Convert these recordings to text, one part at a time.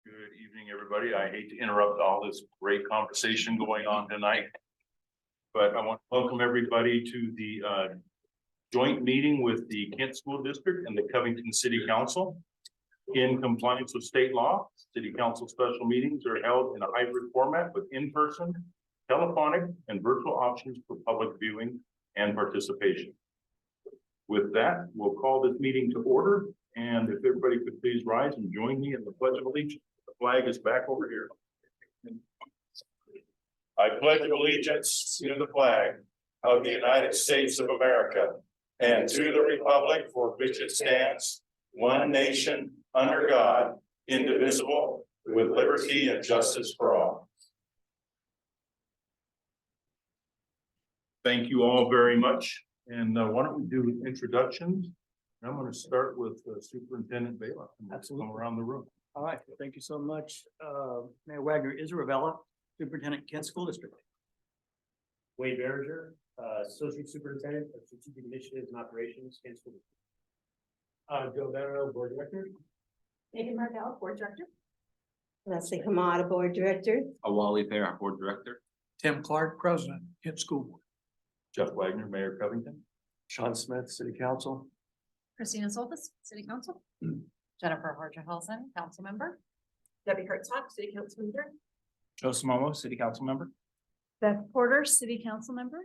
Good evening, everybody. I hate to interrupt all this great conversation going on tonight. But I want to welcome everybody to the joint meeting with the Kent School District and the Covington City Council. In compliance with state law, city council special meetings are held in a hybrid format with in-person, telephonic, and virtual options for public viewing and participation. With that, we'll call this meeting to order. And if everybody could please rise and join me in the Pledge of Allegiance. The flag is back over here. I pledge allegiance to the flag of the United States of America and to the republic for which it stands, one nation, under God, indivisible, with liberty and justice for all. Thank you all very much. And why don't we do introductions? I'm going to start with Superintendent Bela. Absolutely. Come around the room. All right, thank you so much. Mayor Wagner Isarabella, Superintendent, Kent School District. Wade Berger, Associate Superintendent of Strategic Initiatives and Operations, Kent School District. Joe Barrow, Board Director. Megan Martell, Board Director. Leslie Hamada, Board Director. Awali Fair, Board Director. Tim Clark, President, Kent School Board. Jeff Wagner, Mayor Covington. Sean Smith, City Council. Christina Soltis, City Council. Jennifer Horcher-Hilson, Council Member. Debbie Hartsock, City Council Member. Joe Simomo, City Council Member. Beth Porter, City Council Member.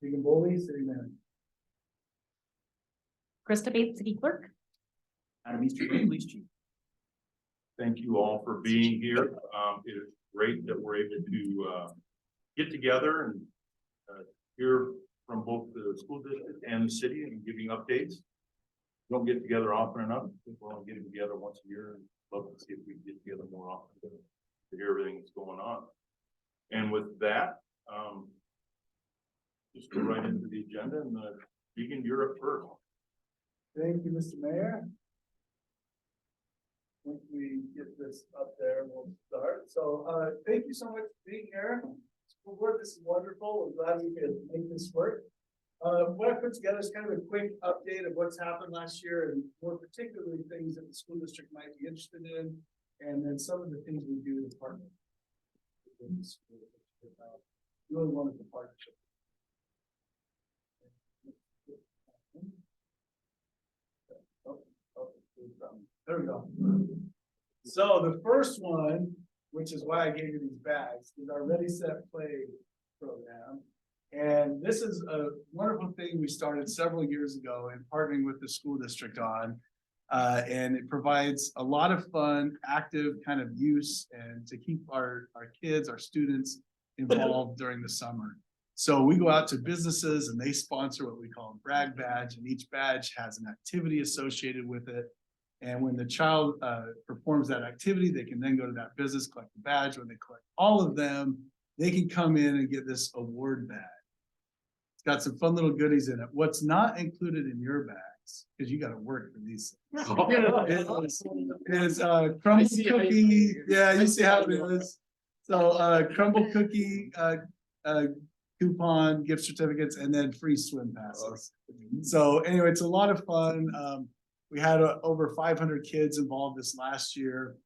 Megan Boley, City Manager. Krista Bates, City Clerk. Adam Easterby, Police Chief. Thank you all for being here. It is great that we're able to get together and hear from both the school district and the city and giving updates. Don't get together often enough. I think we're only getting together once a year, and love to see if we can get together more often to hear everything that's going on. And with that, just go right into the agenda and Deegan, you're up first. Thank you, Mr. Mayor. Once we get this up there, we'll start. So thank you so much for being here. School board, this is wonderful. We're glad we could make this work. What I put together is kind of a quick update of what's happened last year and more particularly things that the school district might be interested in, and then some of the things we do as partners. Really wonderful partnership. There we go. So the first one, which is why I gave you these bags, is our Ready, Set, Play program. And this is a wonderful thing we started several years ago and partnering with the school district on. And it provides a lot of fun, active kind of use and to keep our kids, our students involved during the summer. So we go out to businesses and they sponsor what we call a brag badge, and each badge has an activity associated with it. And when the child performs that activity, they can then go to that business, collect the badge. When they collect all of them, they can come in and get this award badge. It's got some fun little goodies in it. What's not included in your bags, because you got to work for these things, is crumble cookie. Yeah, you see how it is. So crumble cookie coupon, gift certificates, and then free swim passes. So anyway, it's a lot of fun. We had over 500 kids involved this last year,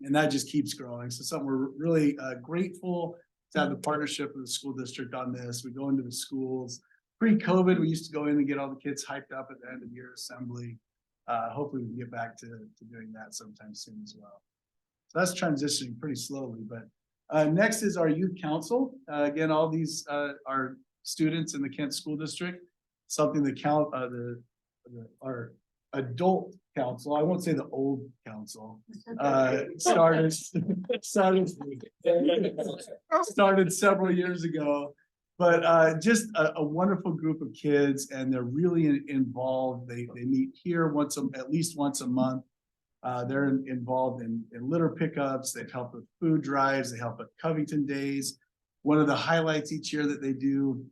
and that just keeps growing. So something we're really grateful to have the partnership with the school district on this. We go into the schools. Pre-COVID, we used to go in and get all the kids hyped up at the end of year assembly. Hopefully we can get back to doing that sometime soon as well. So that's transitioning pretty slowly, but next is our youth council. Again, all these are students in the Kent School District. Something that our adult council, I won't say the old council, started several years ago, but just a wonderful group of kids, and they're really involved. They meet here at least once a month. They're involved in litter pickups. They've helped with food drives. They help at Covington days. One of the highlights each year that they do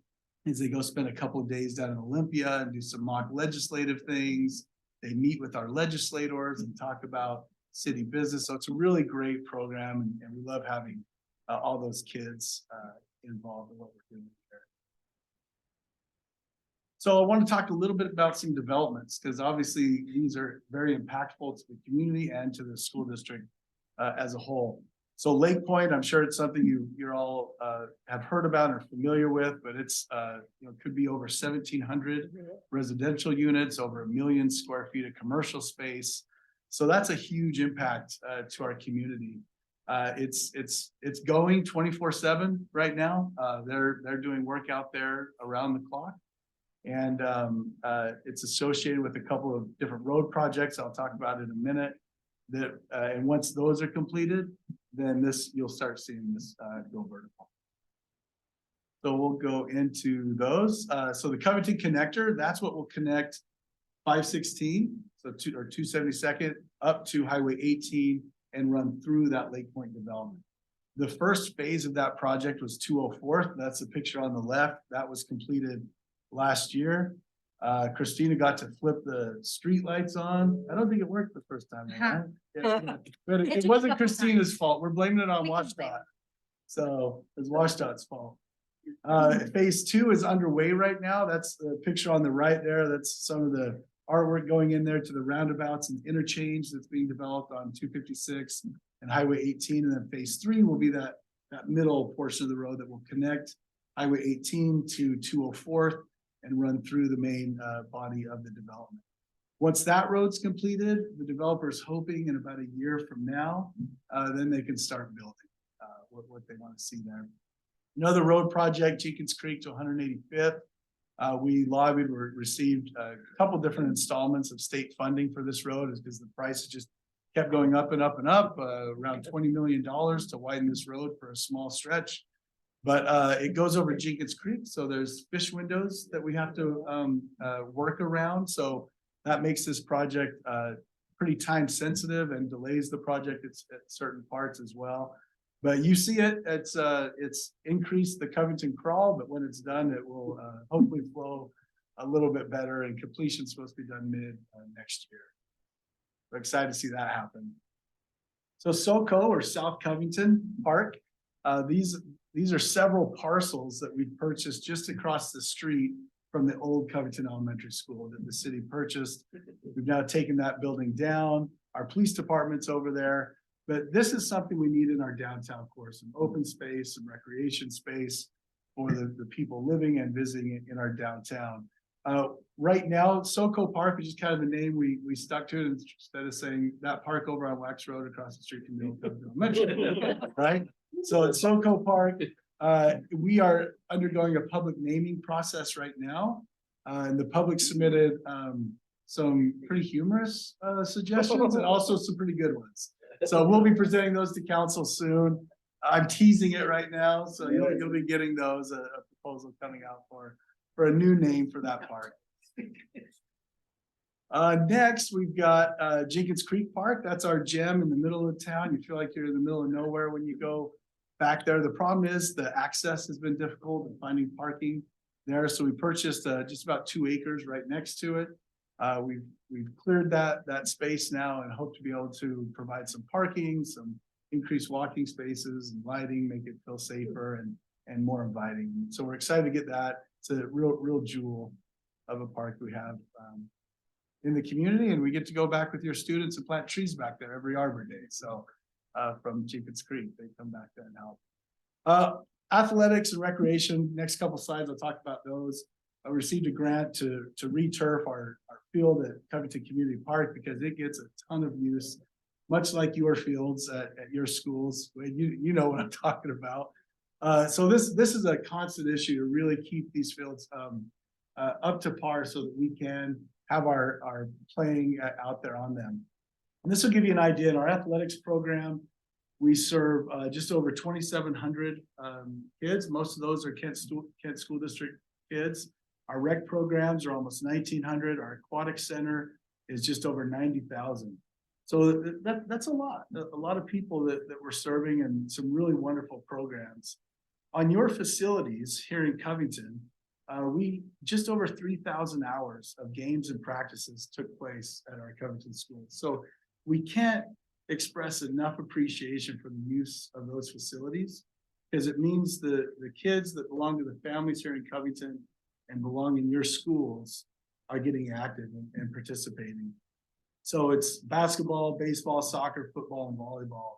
is they go spend a couple of days down in Olympia and do some mock legislative things. They meet with our legislators and talk about city business. So it's a really great program, and we love having all those kids involved in what we're doing here. So I want to talk a little bit about some developments, because obviously these are very impactful to the community and to the school district as a whole. So Lake Point, I'm sure it's something you're all have heard about or familiar with, but it's could be over 1,700 residential units, over 1 million square feet of commercial space. So that's a huge impact to our community. It's going 24/7 right now. They're doing work out there around the clock. And it's associated with a couple of different road projects I'll talk about in a minute. And once those are completed, then you'll start seeing this go vertical. So we'll go into those. So the Covington connector, that's what will connect 516, so 272nd up to Highway 18 and run through that Lake Point development. The first phase of that project was 204th. That's the picture on the left. That was completed last year. Christina got to flip the street lights on. I don't think it worked the first time. Right? Yeah. But it wasn't Christina's fault. We're blaming it on WashDOT. So it's WashDOT's fault. Phase 2 is underway right now. That's the picture on the right there. That's some of the artwork going in there to the roundabouts and interchange that's being developed on 256 and Highway 18. And then phase 3 will be that middle portion of the road that will connect Highway 18 to 204th and run through the main body of the development. Once that road's completed, the developer's hoping in about a year from now, then they can start building what they want to see there. Another road project, Jenkins Creek to 185th. We lobbied, received a couple different installments of state funding for this road because the price just kept going up and up and up, around $20 million to widen this road for a small stretch. But it goes over Jenkins Creek, so there's fish windows that we have to work around. So that makes this project pretty time sensitive and delays the project at certain parts as well. But you see it's increased the Covington crawl, but when it's done, it will hopefully flow a little bit better, and completion is supposed to be done mid next year. We're excited to see that happen. So SoCo, or South Covington Park, these are several parcels that we've purchased just across the street from the old Covington Elementary School that the city purchased. We've now taken that building down. Our police department's over there. But this is something we need in our downtown core, some open space, some recreation space for the people living and visiting in our downtown. Right now, SoCo Park is just kind of the name we stuck to it instead of saying that park over on Wax Road across the street from the old Covington Elementary, right? So at SoCo Park, we are undergoing a public naming process right now. And the public submitted some pretty humorous suggestions and also some pretty good ones. So we'll be presenting those to council soon. I'm teasing it right now, so you'll be getting those, a proposal coming out for a new name for that park. Next, we've got Jenkins Creek Park. That's our gem in the middle of town. You feel like you're in the middle of nowhere when you go back there. The problem is the access has been difficult in finding parking there. So we purchased just about 2 acres right next to it. We've cleared that space now and hope to be able to provide some parking, some increased walking spaces and lighting, make it feel safer and more inviting. So we're excited to get that. It's a real jewel of a park we have in the community, and we get to go back with your students and plant trees back there every Arbor Day. So from Jenkins Creek, they come back there and help. Athletics and recreation, next couple slides, I'll talk about those. I received a grant to re-turf our field at Covington Community Park because it gets a ton of use, much like your fields at your schools. You know what I'm talking about. So this is a constant issue to really keep these fields up to par so that we can have our playing out there on them. And this will give you an idea. In our athletics program, we serve just over 2,700 kids. Most of those are Kent School District kids. Our rec programs are almost 1,900. Our aquatic center is just over 90,000. So that's a lot of people that we're serving, and some really wonderful programs. On your facilities here in Covington, we just over 3,000 hours of games and practices took place at our Covington schools. So we can't express enough appreciation for the use of those facilities, because it means the kids that belong to the families here in Covington and belong in your schools are getting active and participating. So it's basketball, baseball, soccer, football, and volleyball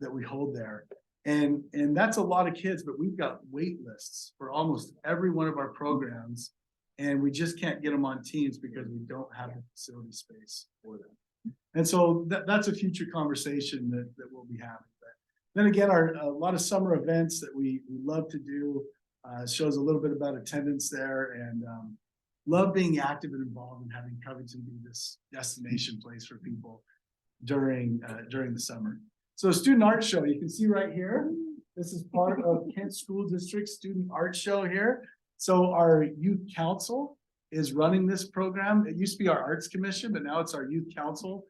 that we hold there. And that's a lot of kids, but we've got wait lists for almost every one of our programs. And we just can't get them on teams because we don't have the facility space for them. And so that's a future conversation that we'll be having. But then again, a lot of summer events that we love to do, shows a little bit about attendance there, and love being active and involved and having Covington be this destination place for people during the summer. So student art show, you can see right here, this is part of Kent School District Student Art Show here. So our youth council is running this program. It used to be our arts commission, but now it's our youth council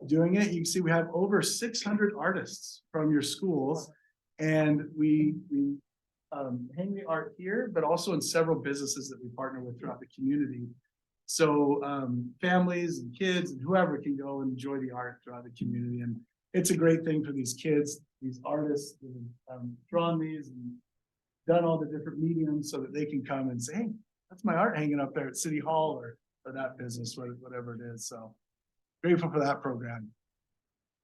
doing it. You can see we have over 600 artists from your schools, and we hang the art here, but also in several businesses that we partner with throughout the community. So families and kids and whoever can go and enjoy the art throughout the community. And it's a great thing for these kids, these artists that have drawn these and done all the different mediums so that they can come and say, hey, that's my art hanging up there at City Hall or that business, whatever it is. So grateful for that program.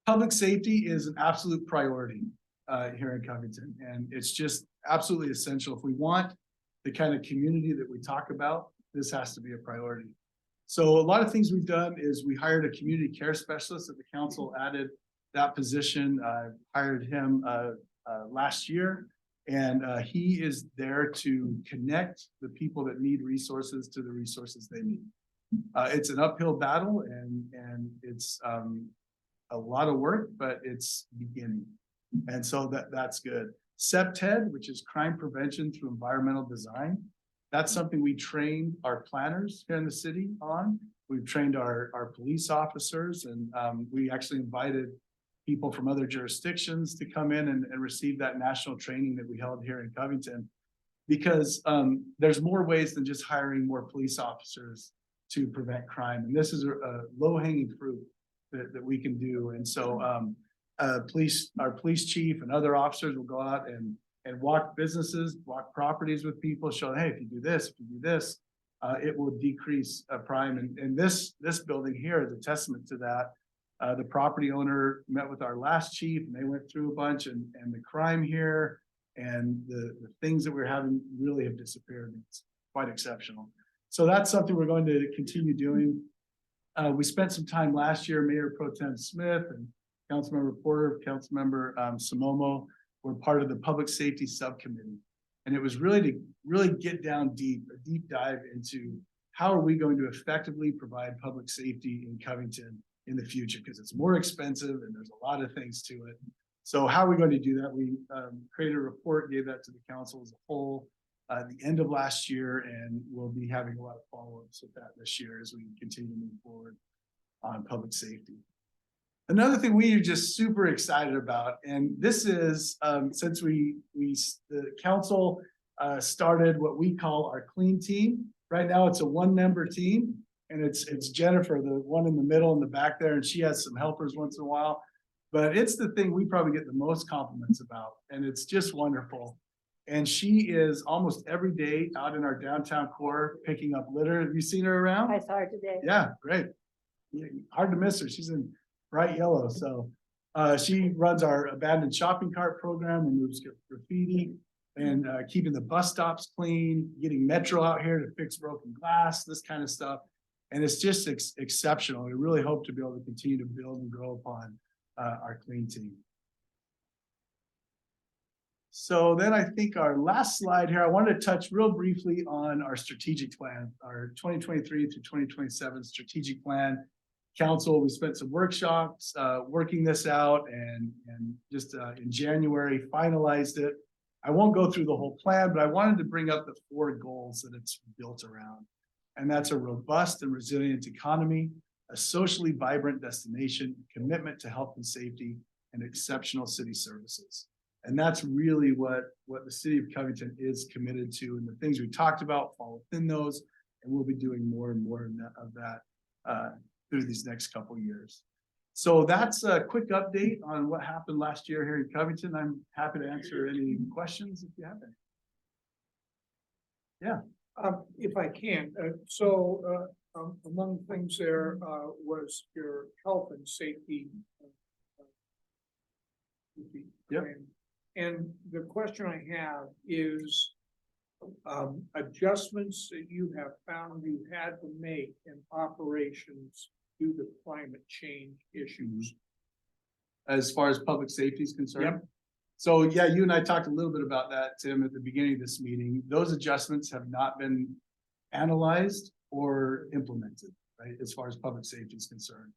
Public safety is an absolute priority here in Covington, and it's just absolutely essential. If we want the kind of community that we talk about, this has to be a priority. So a lot of things we've done is we hired a community care specialist that the council added that position. Hired him last year, and he is there to connect the people that need resources to the resources they need. It's an uphill battle, and it's a lot of work, but it's beginning. And so that's good. CEPTED, which is crime prevention through environmental design. That's something we trained our planners here in the city on. We've trained our police officers, and we actually invited people from other jurisdictions to come in and receive that national training that we held here in Covington, because there's more ways than just hiring more police officers to prevent crime. And this is a low-hanging fruit that we can do. And so our police chief and other officers will go out and walk businesses, walk properties with people, show, hey, if you do this, it will decrease crime. And this building here is a testament to that. The property owner met with our last chief, and they went through a bunch, and the crime here and the things that we're having really have disappeared. It's quite exceptional. So that's something we're going to continue doing. We spent some time last year, Mayor Pro Tem Smith and Councilmember Porter, Councilmember Simomo were part of the public safety subcommittee. And it was really to get down a deep dive into how are we going to effectively provide public safety in Covington in the future, because it's more expensive and there's a lot of things to it. So how are we going to do that? We created a report, gave that to the council as a whole at the end of last year, and we'll be having a lot of follow-ups with that this year as we continue to move forward on public safety. Another thing we are just super excited about, and this is since the council started what we call our clean team. Right now it's a one-member team, and it's Jennifer, the one in the middle in the back there, and she has some helpers once in a while. But it's the thing we probably get the most compliments about, and it's just wonderful. And she is almost every day out in our downtown core picking up litter. Have you seen her around? I saw her today. Yeah, great. Yeah, hard to miss her. She's in bright yellow. So she runs our abandoned shopping cart program, removes graffiti, and keeping the bus stops clean, getting Metro out here to fix broken glass, this kind of stuff. And it's just exceptional. We really hope to be able to continue to build and grow upon our clean team. So then I think our last slide here, I wanted to touch real briefly on our strategic plan, our 2023 through 2027 strategic plan. Council, we spent some workshops working this out, and just in January finalized it. I won't go through the whole plan, but I wanted to bring up the 4 goals that it's built around. And that's a robust and resilient economy, a socially vibrant destination, commitment to health and safety, and exceptional city services. And that's really what the city of Covington is committed to, and the things we talked about fall within those, and we'll be doing more and more of that through these next couple of years. So that's a quick update on what happened last year here in Covington. I'm happy to answer any questions if you have any. Yeah. If I can, among things there was your health and safety. Yep. And the question I have is, adjustments that you have found you had to make in operations due to climate change issues. As far as public safety is concerned. Yep. So yeah, you and I talked a little bit about that, Tim, at the beginning of this meeting. Those adjustments have not been analyzed or implemented, right, as far as public safety is concerned.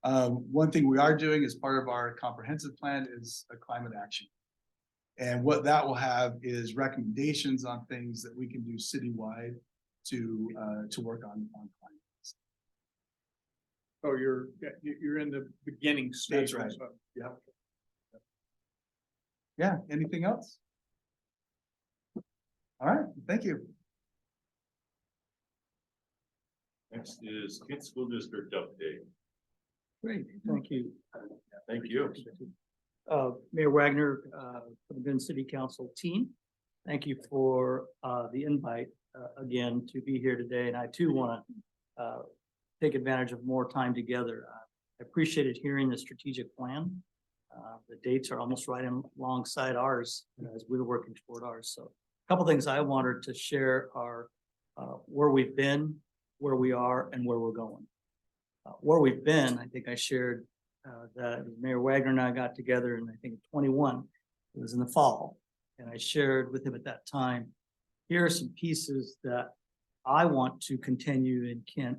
One thing we are doing as part of our comprehensive plan is a climate action. And what that will have is recommendations on things that we can do citywide to work on climate. So you're in the beginning stage. That's right. Yep. Yeah, anything else? All right, thank you. Next is Kent School District update. Great, thank you. Thank you. Mayor Wagner, Covington City Council team, thank you for the invite again to be here today. And I too want to take advantage of more time together. I appreciated hearing the strategic plan. The dates are almost right alongside ours as we were working toward ours. So a couple things I wanted to share are where we've been, where we are, and where we're going. Where we've been, I think I shared that Mayor Wagner and I got together in, I think, 21. It was in the fall. And I shared with him at that time, here are some pieces that I want to continue in Kent.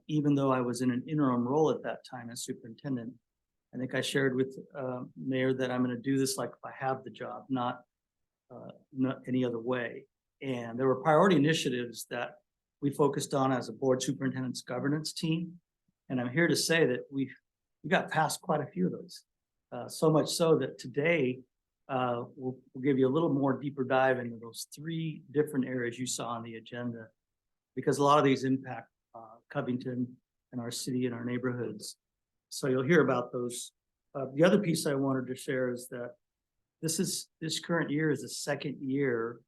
Even though I was in an interim role at that time as superintendent, I think I shared with Mayor that I'm going to do this like if I have the job, not any other way. And there were priority initiatives that we focused on as a board superintendent's governance team. And I'm here to say that we got past quite a few of those. So much so that today we'll give you a little more deeper dive into those 3 different areas you saw on the agenda, because a lot of these impact Covington and our city and our neighborhoods. So you'll hear about those. The other piece I wanted to share is that this current year is the 2nd year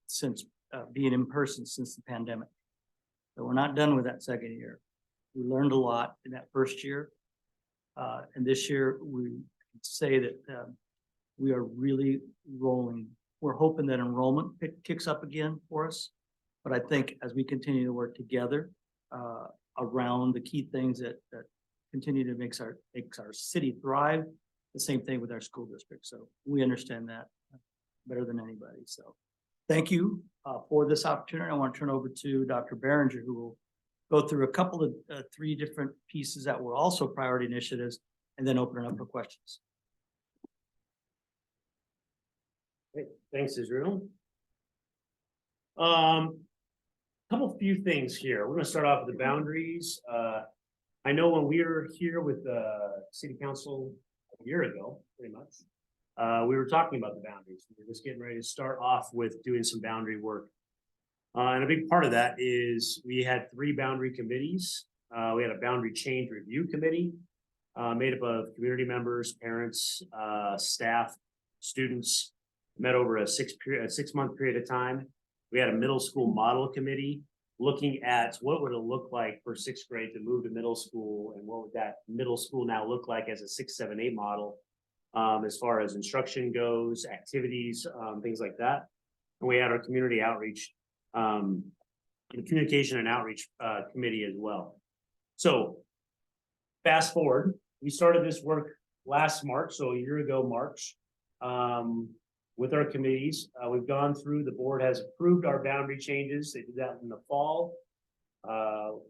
since being in person since the pandemic. So we're not done with that 2nd year. We learned a lot in that 1st year. And this year we can say that we are really rolling. We're hoping that enrollment kicks up again for us. But I think as we continue to work together around the key things that continue to make our city thrive, the same thing with our school district. So we understand that better than anybody. So thank you for this opportunity. I want to turn over to Dr. Behringer, who will go through a couple of 3 different pieces that were also priority initiatives, and then open it up for questions. Great. Thanks, Israel. Few things here. We're going to start off with the boundaries. I know when we were here with the city council a year ago, pretty much, we were talking about the boundaries. We were just getting ready to start off with doing some boundary work. And a big part of that is we had 3 boundary committees. We had a boundary change review committee made up of community members, parents, staff, students, met over a 6-month period of time. We had a middle school model committee looking at what would it look like for 6th grade to move to middle school, and what would that middle school now look like as a 6, 7, 8 model, as far as instruction goes, activities, things like that. And we had our community outreach, communication and outreach committee as well. So fast forward, we started this work last March, so a year ago, March. With our committees, we've gone through, the board has approved our boundary changes. They did that in the fall.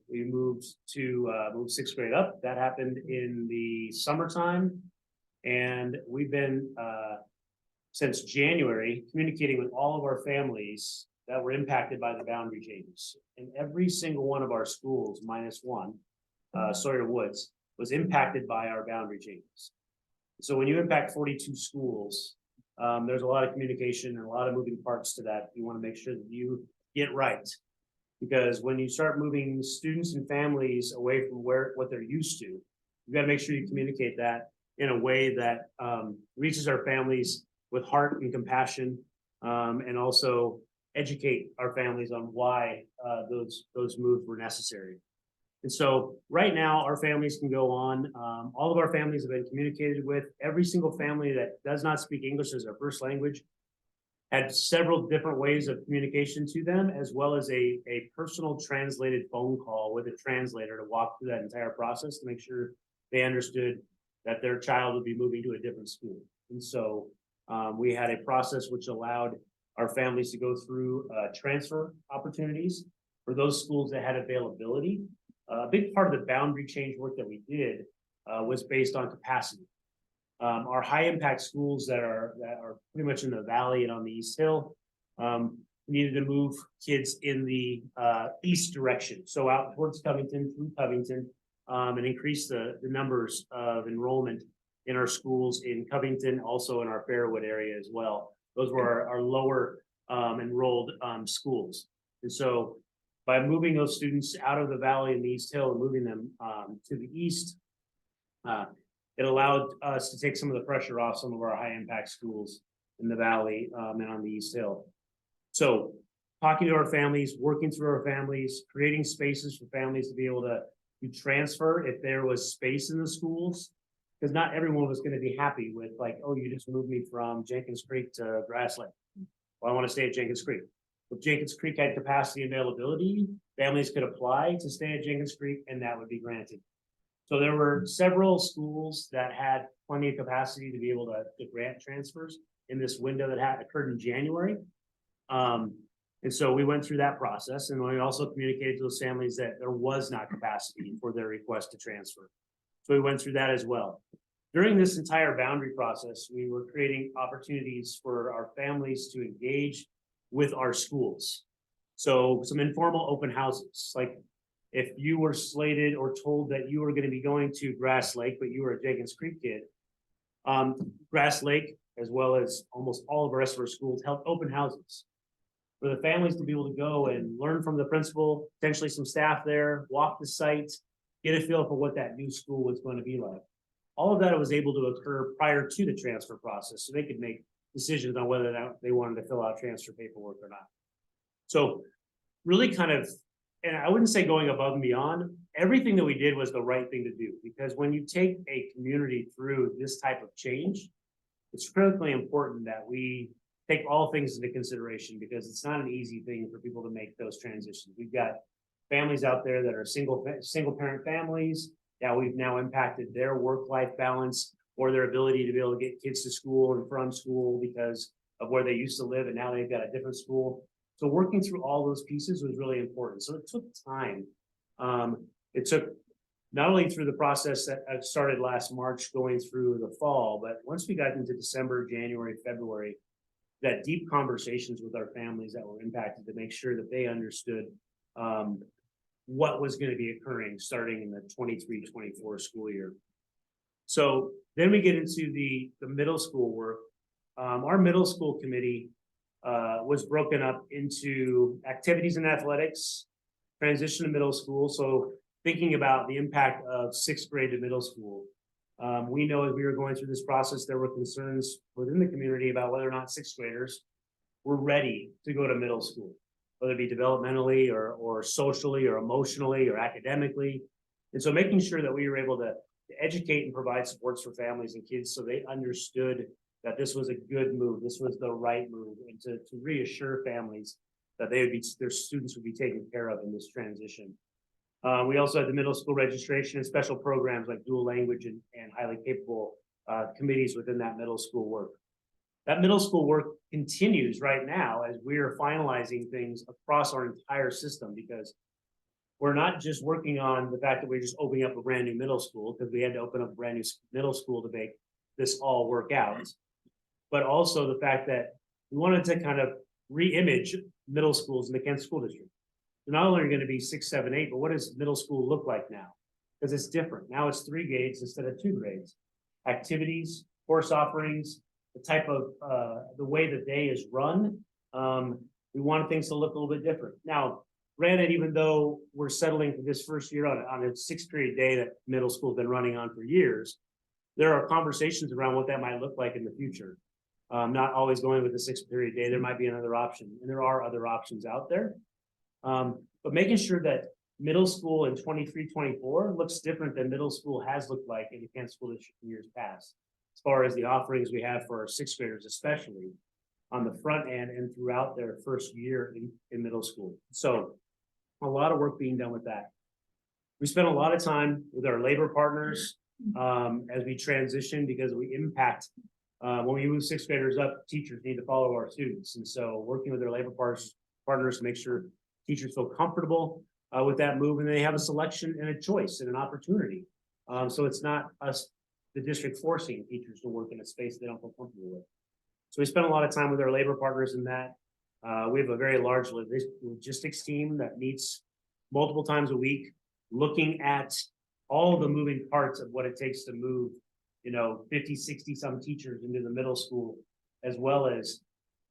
We moved to move 6th grade up. That happened in the summertime. And we've been, since January, communicating with all of our families that were impacted by the boundary changes. And every single one of our schools, -1, Sawyer Woods, was impacted by our boundary changes. So when you impact 42 schools, there's a lot of communication and a lot of moving parts to that. You want to make sure that you get right, because when you start moving students and families away from what they're used to, you got to make sure you communicate that in a way that reaches our families with heart and compassion, and also educate our families on why those moves were necessary. And so right now, our families can go on, all of our families have been communicated with. Every single family that does not speak English as their first language had several different ways of communication to them, as well as a personal translated phone call with a translator to walk through that entire process to make sure they understood that their child would be moving to a different school. And so we had a process which allowed our families to go through transfer opportunities for those schools that had availability. A big part of the boundary change work that we did was based on capacity. Our high impact schools that are pretty much in the valley and on the East Hill needed to move kids in the east direction, so out towards Covington, through Covington, and increase the numbers of enrollment in our schools in Covington, also in our Fairwood area as well. Those were our lower enrolled schools. And so by moving those students out of the valley and the East Hill and moving them to the east, it allowed us to take some of the pressure off some of our high impact schools in the valley and on the East Hill. So talking to our families, working through our families, creating spaces for families to be able to transfer if there was space in the schools, because not everyone was going to be happy with like, oh, you just moved me from Jenkins Creek to Grass Lake. Well, I want to stay at Jenkins Creek. If Jenkins Creek had capacity and availability, families could apply to stay at Jenkins Creek and that would be granted. So there were several schools that had plenty of capacity to be able to grant transfers in this window that had occurred in January. And so we went through that process, and we also communicated to those families that there was not capacity for their request to transfer. So we went through that as well. During this entire boundary process, we were creating opportunities for our families to engage with our schools. So some informal open houses, like if you were slated or told that you were going to be going to Grass Lake, but you were a Jenkins Creek kid, Grass Lake, as well as almost all of the rest of our schools, held open houses for the families to be able to go and learn from the principal, potentially some staff there, walk the site, get a feel for what that new school was going to be like. All of that was able to occur prior to the transfer process, so they could make decisions on whether or not they wanted to fill out transfer paperwork or not. So really kind of, and I wouldn't say going above and beyond, everything that we did was the right thing to do, because when you take a community through this type of change, it's critically important that we take all things into consideration, because it's not an easy thing for people to make those transitions. We've got families out there that are single parent families that we've now impacted their work-life balance or their ability to be able to get kids to school and from school because of where they used to live, and now they've got a different school. So working through all those pieces was really important. So it took time. It took not only through the process that started last March going through the fall, but once we got into December, January, February, that deep conversations with our families that were impacted to make sure that they understood what was going to be occurring starting in the 23-24 school year. So then we get into the middle school work. Our middle school committee was broken up into activities and athletics, transition to middle school. So thinking about the impact of sixth grade to middle school. We know as we were going through this process, there were concerns within the community about whether or not sixth graders were ready to go to middle school, whether it be developmentally or socially or emotionally or academically. And so making sure that we were able to educate and provide supports for families and kids so they understood that this was a good move, this was the right move, and to reassure families that their students would be taken care of in this transition. We also had the middle school registration and special programs like dual language and highly capable committees within that middle school work. That middle school work continues right now as we are finalizing things across our entire system, because we're not just working on the fact that we're just opening up a brand new middle school, because we had to open up a brand new middle school to make this all work out, but also the fact that we wanted to kind of re-image middle schools in the Kent School District. They're not only going to be 6, 7, 8, but what does middle school look like now? Because it's different. Now it's 3 grades instead of 2 grades. Activities, course offerings, the type of, the way the day is run. We wanted things to look a little bit different. Now, granted, even though we're settling for this first year on a 6th period day that middle school's been running on for years, there are conversations around what that might look like in the future. Not always going with the 6th period day, there might be another option, and there are other options out there. But making sure that middle school in 23-24 looks different than middle school has looked like in the Kansas School District in years past. As far as the offerings we have for our sixth graders, especially on the front end and throughout their first year in middle school. So a lot of work being done with that. We spent a lot of time with our labor partners as we transition because we impact. When we move sixth graders up, teachers need to follow our students. And so working with their labor partners to make sure teachers feel comfortable with that move, and they have a selection and a choice and an opportunity. So it's not us, the district, forcing teachers to work in a space they don't feel comfortable with. So we spent a lot of time with our labor partners in that. We have a very large logistics team that meets multiple times a week, looking at all the moving parts of what it takes to move, 50, 60 some teachers into the middle school, as well as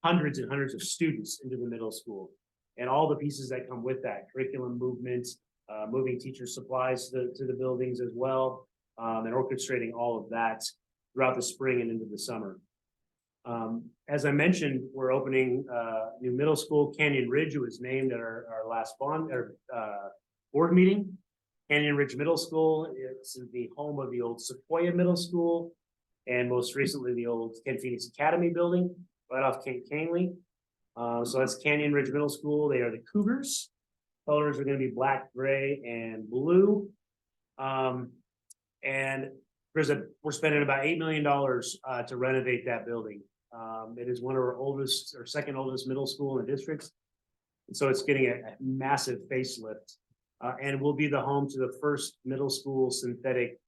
hundreds and hundreds of students into the middle school, and all the pieces that come with that, curriculum movement, moving teacher supplies to the buildings as well, and orchestrating all of that throughout the spring and into the summer. As I mentioned, we're opening new middle school. Canyon Ridge was named at our last board meeting. Canyon Ridge Middle School, it's the home of the old Sequoia Middle School, and most recently the old Kent Phoenix Academy building right off Kent Canley. So that's Canyon Ridge Middle School. They are the Cougars. Colors are going to be black, gray, and blue. And we're spending about $8 million to renovate that building. It is one of our oldest or second oldest middle school in the districts. And so it's getting a massive facelift. And will be the home to the first middle school synthetic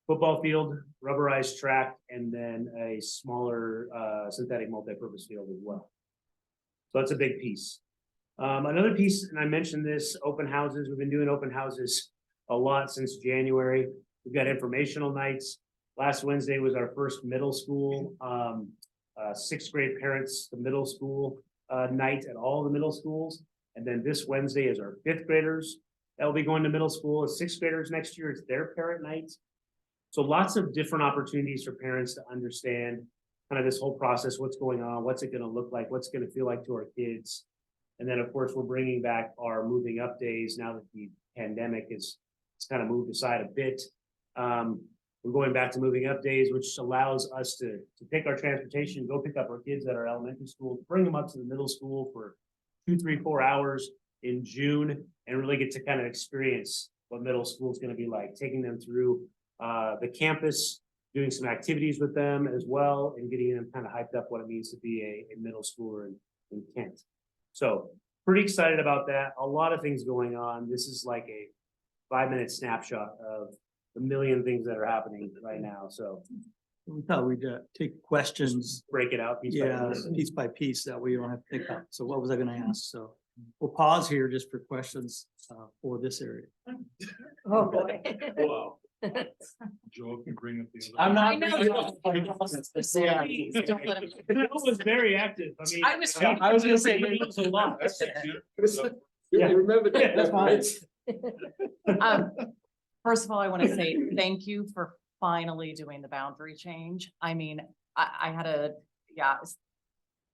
football field, rubberized track, and then a smaller synthetic multi-purpose field as well. So that's a big piece. Another piece, and I mentioned this, open houses. We've been doing open houses a lot since January. We've got informational nights. Last Wednesday was our first middle school, sixth grade parents, the middle school night at all the middle schools. And then this Wednesday is our fifth graders that will be going to middle school. As sixth graders next year, it's their parent night. So lots of different opportunities for parents to understand kind of this whole process, what's going on, what's it going to look like, what's going to feel like to our kids. And then, of course, we're bringing back our moving up days now that the pandemic is kind of moved aside a bit. We're going back to moving up days, which allows us to pick our transportation, go pick up our kids at our elementary school, bring them up to the middle school for 2, 3, 4 hours in June, and really get to kind of experience what middle school is going to be like, taking them through the campus, doing some activities with them as well, and getting them kind of hyped up what it means to be a middle schooler in Kent. So pretty excited about that. A lot of things going on. This is like a 5-minute snapshot of the million things that are happening right now. So We thought we'd take questions, break it out piece by piece. piece by piece, that we don't have to think about. So what was I gonna ask? So we'll pause here just for questions for this area. Oh, boy. Wow. Joe, can bring up the other. I'm not. I know. Please, don't let him- It was very active. I mean. I was- I was gonna say, it was a lot. Yeah. Remember Yeah, that's fine. First of all, I want to say thank you for finally doing the boundary change. I mean, I had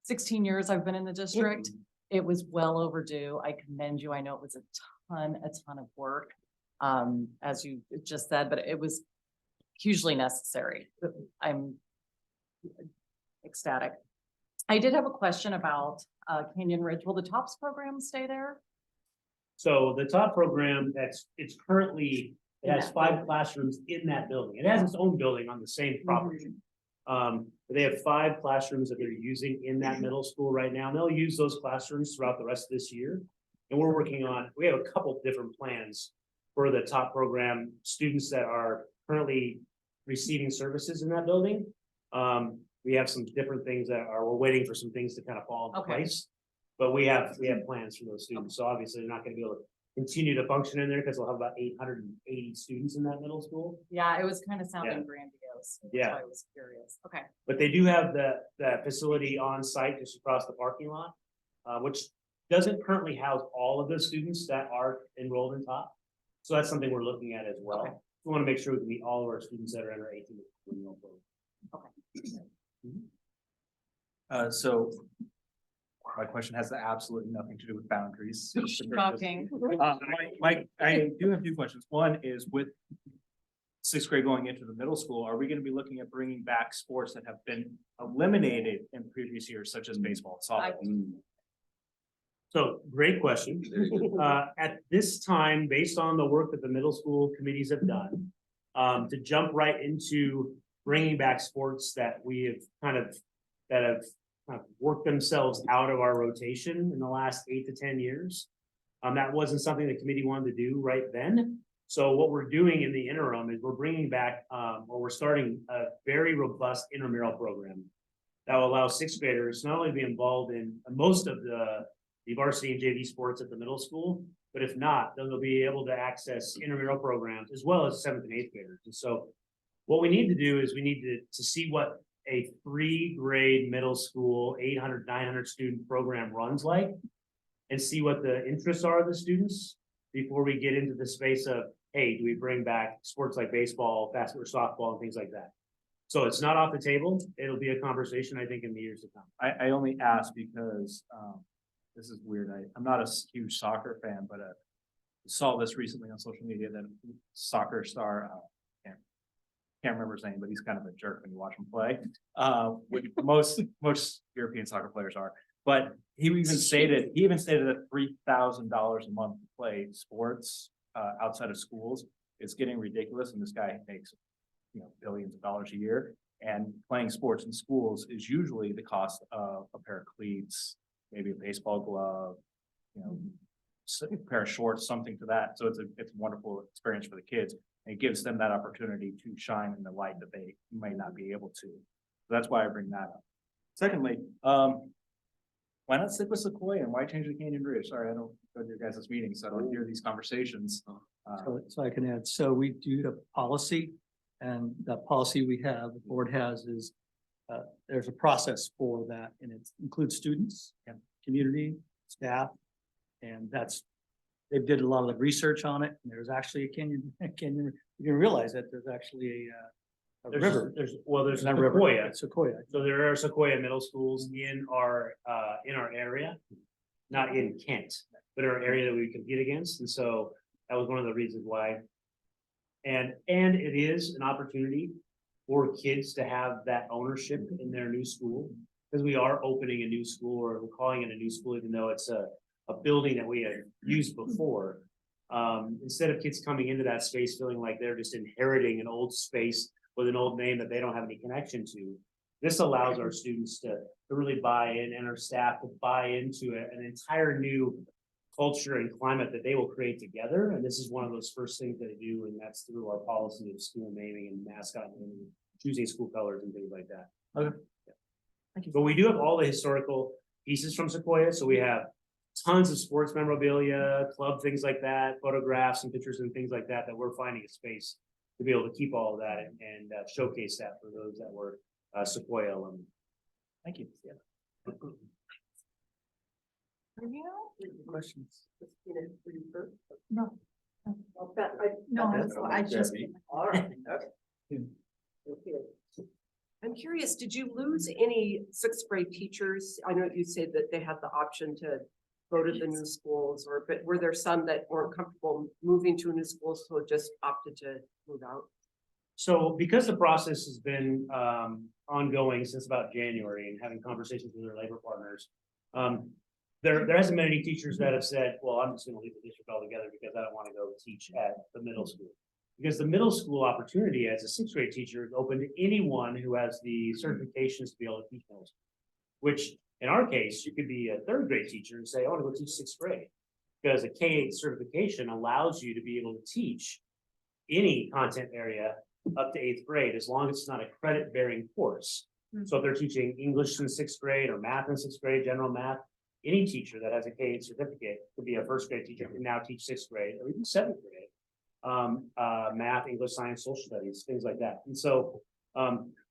16 years I've been in the district. It was well overdue. I commend you. I know it was a ton of work, as you just said, but it was hugely necessary. I'm ecstatic. I did have a question about Canyon Ridge. Will the TOPS program stay there? So the top program it's currently, it has 5 classrooms in that building. It has its own building on the same property. They have 5 classrooms that they're using in that middle school right now. And they'll use those classrooms throughout the rest of this year. And we're working on, we have a couple different plans for the top program students that are currently receiving services in that building. We have some different things we're waiting for some things to kind of fall into place. But we have plans for those students. So obviously they're not going to be able to continue to function in there because we'll have about 880 students in that middle school. Yeah, it was kind of sounding grandiose. That's Yeah. why I was curious. Okay. But they do have the facility on site just across the parking lot, which doesn't currently house all of the students that are enrolled in top. So that's something we're looking at as well. Okay. We want to make sure we can meet all of our students that are under 18. So My question has absolutely nothing to do with boundaries. Shocking. I do have two questions. One is with sixth grade going into the middle school, are we gonna be looking at bringing back sports that have been eliminated in previous years, such as baseball, and softball? So great question. At this time, based on the work that the middle school committees have done, to jump right into bringing back sports that we have that have worked themselves out of our rotation in the last 8 to 10 years. That wasn't something the committee wanted to do right then. So what we're doing in the interim is we're bringing back, or we're starting a very robust intramural program that will allow sixth graders not only to be involved in most of the varsity and JV sports at the middle school, but if not, then they'll be able to access intramural programs as well as seventh and eighth graders. And so what we need to do is we need to see what a 3-grade middle school, 800, 900 student program runs like, and see what the interests are of the students before we get into the space of, hey, do we bring back sports like baseball, basketball, softball, and things like that? So it's not off the table. It'll be a conversation, I think, in the years to come. I only ask because, this is weird. I'm not a huge soccer fan, but saw this recently on social media that soccer star, can't remember his name, but he's kind of a jerk when you watch him play. Which most European soccer players are. But he even stated that $3,000 a month to play sports outside of schools is getting ridiculous, and this guy makes billions of dollars a year. And playing sports in schools is usually the cost of a pair of cleats, maybe a baseball glove, a pair of shorts, something to that. So it's a wonderful experience for the kids. And it gives them that opportunity to shine in the light that they might not be able to. So that's why I bring that up. Secondly, why not stick with Sequoia and why change the Canyon Bridge? Sorry, I don't go to your guys' meetings, so I don't hear these conversations. So I can add, so we do the policy, and the policy we have, the board has is, there's a process for that, and it includes students and community, staff, and they did a lot of the research on it, and there's actually a canyon, you didn't realize that there's actually a river. There's Not river, Sequoia. it's Sequoia. So there are Sequoia middle schools in our area, not in Kent, but our area that we compete against. And so that was one of the reasons why. And it is an opportunity for kids to have that ownership in their new school, because we are opening a new school, or we're calling it a new school, even though it's a building that we had used before. Instead of kids coming into that space feeling like they're just inheriting an old space with an old name that they don't have any connection to, this allows our students to really buy in, and our staff to buy into an entire new culture and climate that they will create together. And this is one of those first things that they do, and that's through our policy of school naming and mascot naming, choosing school colors and things like that. Okay. Thank you. But we do have all the historical pieces from Sequoia. So we have tons of sports memorabilia, club things like that, photographs and pictures and things like that, that we're finding a space to be able to keep all of that and showcase that for those that were Sequoia alumni. Thank you. Yeah. Questions? No. No, I just. All right. I'm curious, did you lose any sixth grade teachers? I know you said that they had the option to go to the new schools, but were there some that weren't comfortable moving to a new school, so just opted to move out? So because the process has been ongoing since about January, and having conversations with their labor partners, there hasn't been any teachers that have said, well, I'm just going to leave the district altogether because I don't want to go teach at the middle school. Because the middle school opportunity as a sixth grade teacher is open to anyone who has the certifications to be able to teach middle school. Which in our case, you could be a third grade teacher and say, I want to go teach sixth grade. Because a K-8 certification allows you to be able to teach any content area up to eighth grade, as long as it's not a credit bearing course. So if they're teaching English in sixth grade or math in sixth grade, general math, any teacher that has a K-8 certificate could be a first grade teacher, can now teach sixth grade or even seventh grade. Math, English, science, social studies, things like that. And so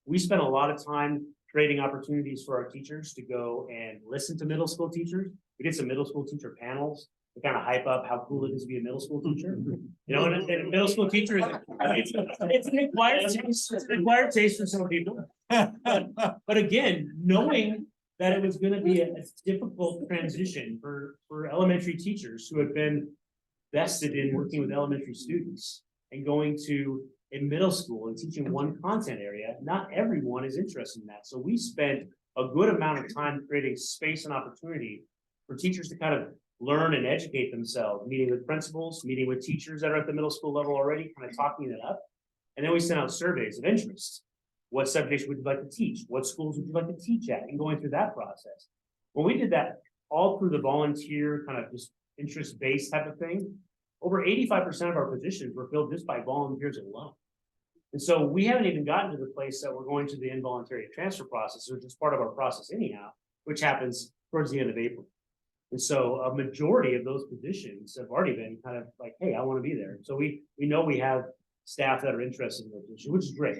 we spent a lot of time creating opportunities for our teachers to go and listen to middle school teachers. We did some middle school teacher panels to kind of hype up how cool it is to be a middle school teacher. You know, and a middle school teacher is it's an acquired taste for some people. But again, knowing that it was gonna be a difficult transition for elementary teachers who have been vested in working with elementary students and going to a middle school and teaching one content area. Not everyone is interested in that. So we spent a good amount of time creating space and opportunity for teachers to kind of learn and educate themselves, meeting with principals, meeting with teachers that are at the middle school level already, kind of talking it up. And then we sent out surveys of interest. What subjects would you like to teach? What schools would you like to teach at? And going through that process. When we did that all through the volunteer kind of just interest-based type of thing, over 85% of our positions were filled just by volunteers alone. And so we haven't even gotten to the place that we're going to the involuntary transfer process, which is part of our process anyhow, which happens towards the end of April. And so a majority of those positions have already been kind of like, hey, I want to be there. So we know we have staff that are interested in those positions, which is great.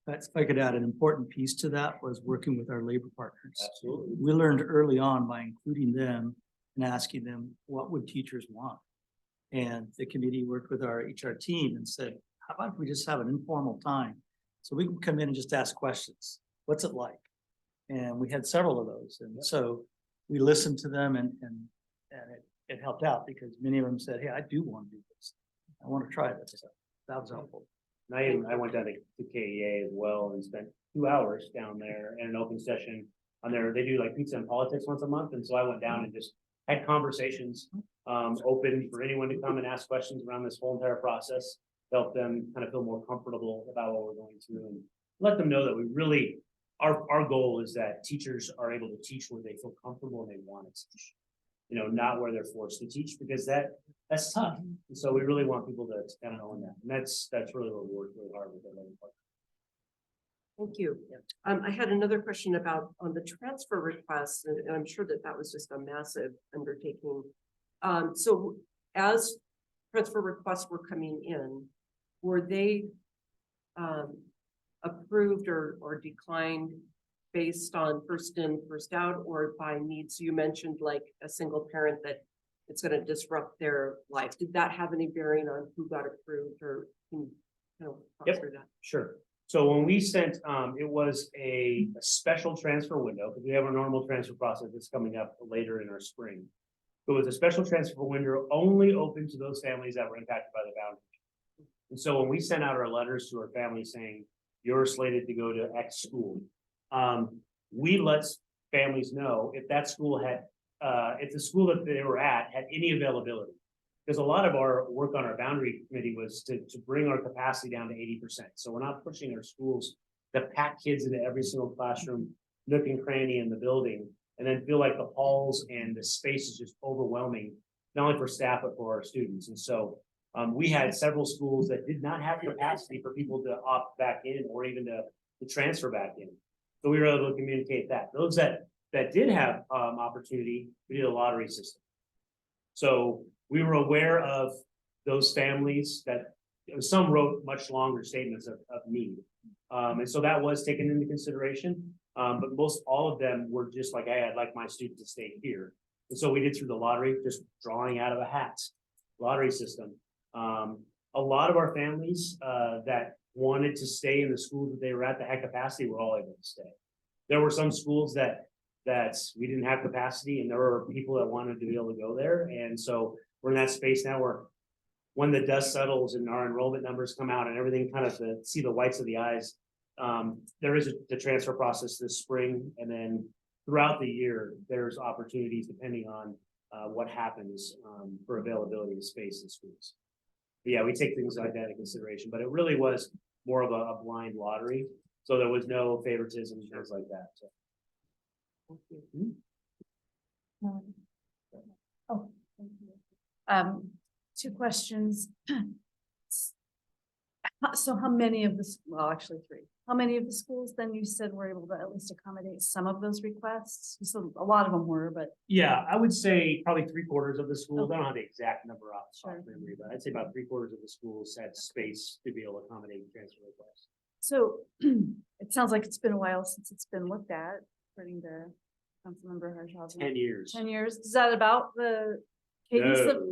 That's, if I could add, an important piece to that was working with our labor partners. Absolutely. We learned early on by including them and asking them, what would teachers want? And the committee worked with our HR team and said, how about if we just have an informal time? So we can come in and just ask questions. What's it like? And we had several of those. And so we listened to them and it helped out because many of them said, hey, I do want to do this. I want to try this. So that was helpful. And I went down to KEA as well and spent 2 hours down there in an open session on there. They do like pizza and politics once a month. And so I went down and just had conversations, open for anyone to come and ask questions around this whole entire process, help them kind of feel more comfortable about what we're going through and let them know that we really, our goal is that teachers are able to teach where they feel comfortable and they want to teach. You know, not where they're forced to teach, because that's tough. And so we really want people to kind of own that. And that's really what we work really hard with. Thank you. I had another question about on the transfer requests, and I'm sure that that was just a massive undertaking. So as transfer requests were coming in, were they approved or declined based on first in, first out, or by needs? You mentioned like a single parent that it's going to disrupt their life. Did that have any bearing on who got approved, or can you talk through that? Sure. So when we sent, it was a special transfer window, because we have a normal transfer process that's coming up later in our spring. It was a special transfer window only open to those families that were impacted by the boundary. And so when we sent out our letters to our families saying, you're slated to go to X school, we let families know if that school had, if the school that they were at had any availability. Because a lot of our work on our boundary committee was to bring our capacity down to 80%. So we're not pushing our schools to pack kids into every single classroom, nook and cranny in the building, and then feel like the halls and the space is just overwhelming, not only for staff, but for our students. And so we had several schools that did not have capacity for people to opt back in or even to transfer back in. So we were able to communicate that. Those that did have opportunity, we did a lottery system. So we were aware of those families that some wrote much longer statements of need. And so that was taken into consideration. But most all of them were just like, hey, I'd like my student to stay here. And so we did through the lottery, just drawing out of a hat, lottery system. A lot of our families that wanted to stay in the schools that they were at, that had capacity, were all able to stay. There were some schools that we didn't have capacity, and there were people that wanted to be able to go there. And so we're in that space now where when the dust settles and our enrollment numbers come out and everything kind of to see the whites of the eyes, there is the transfer process this spring. And then throughout the year, there's opportunities depending on what happens for availability of space in schools. But yeah, we take things like that into consideration, but it really was more of a blind lottery. So there was no favoritism, things like that. So. Oh, thank you. 2 questions. So how many of the, well, actually 3. How many of the schools then you said were able to at least accommodate some of those requests? So a lot of them were, but. Yeah, I would say probably 3/4 of the schools. I don't have the exact number off Sure. memory, but I'd say about 3/4 of the schools had space to be able to accommodate transfer requests. So it sounds like it's been a while since it's been looked at, according to Councilmember Harshausen. 10 years. 10 years. Is that about the cadence of?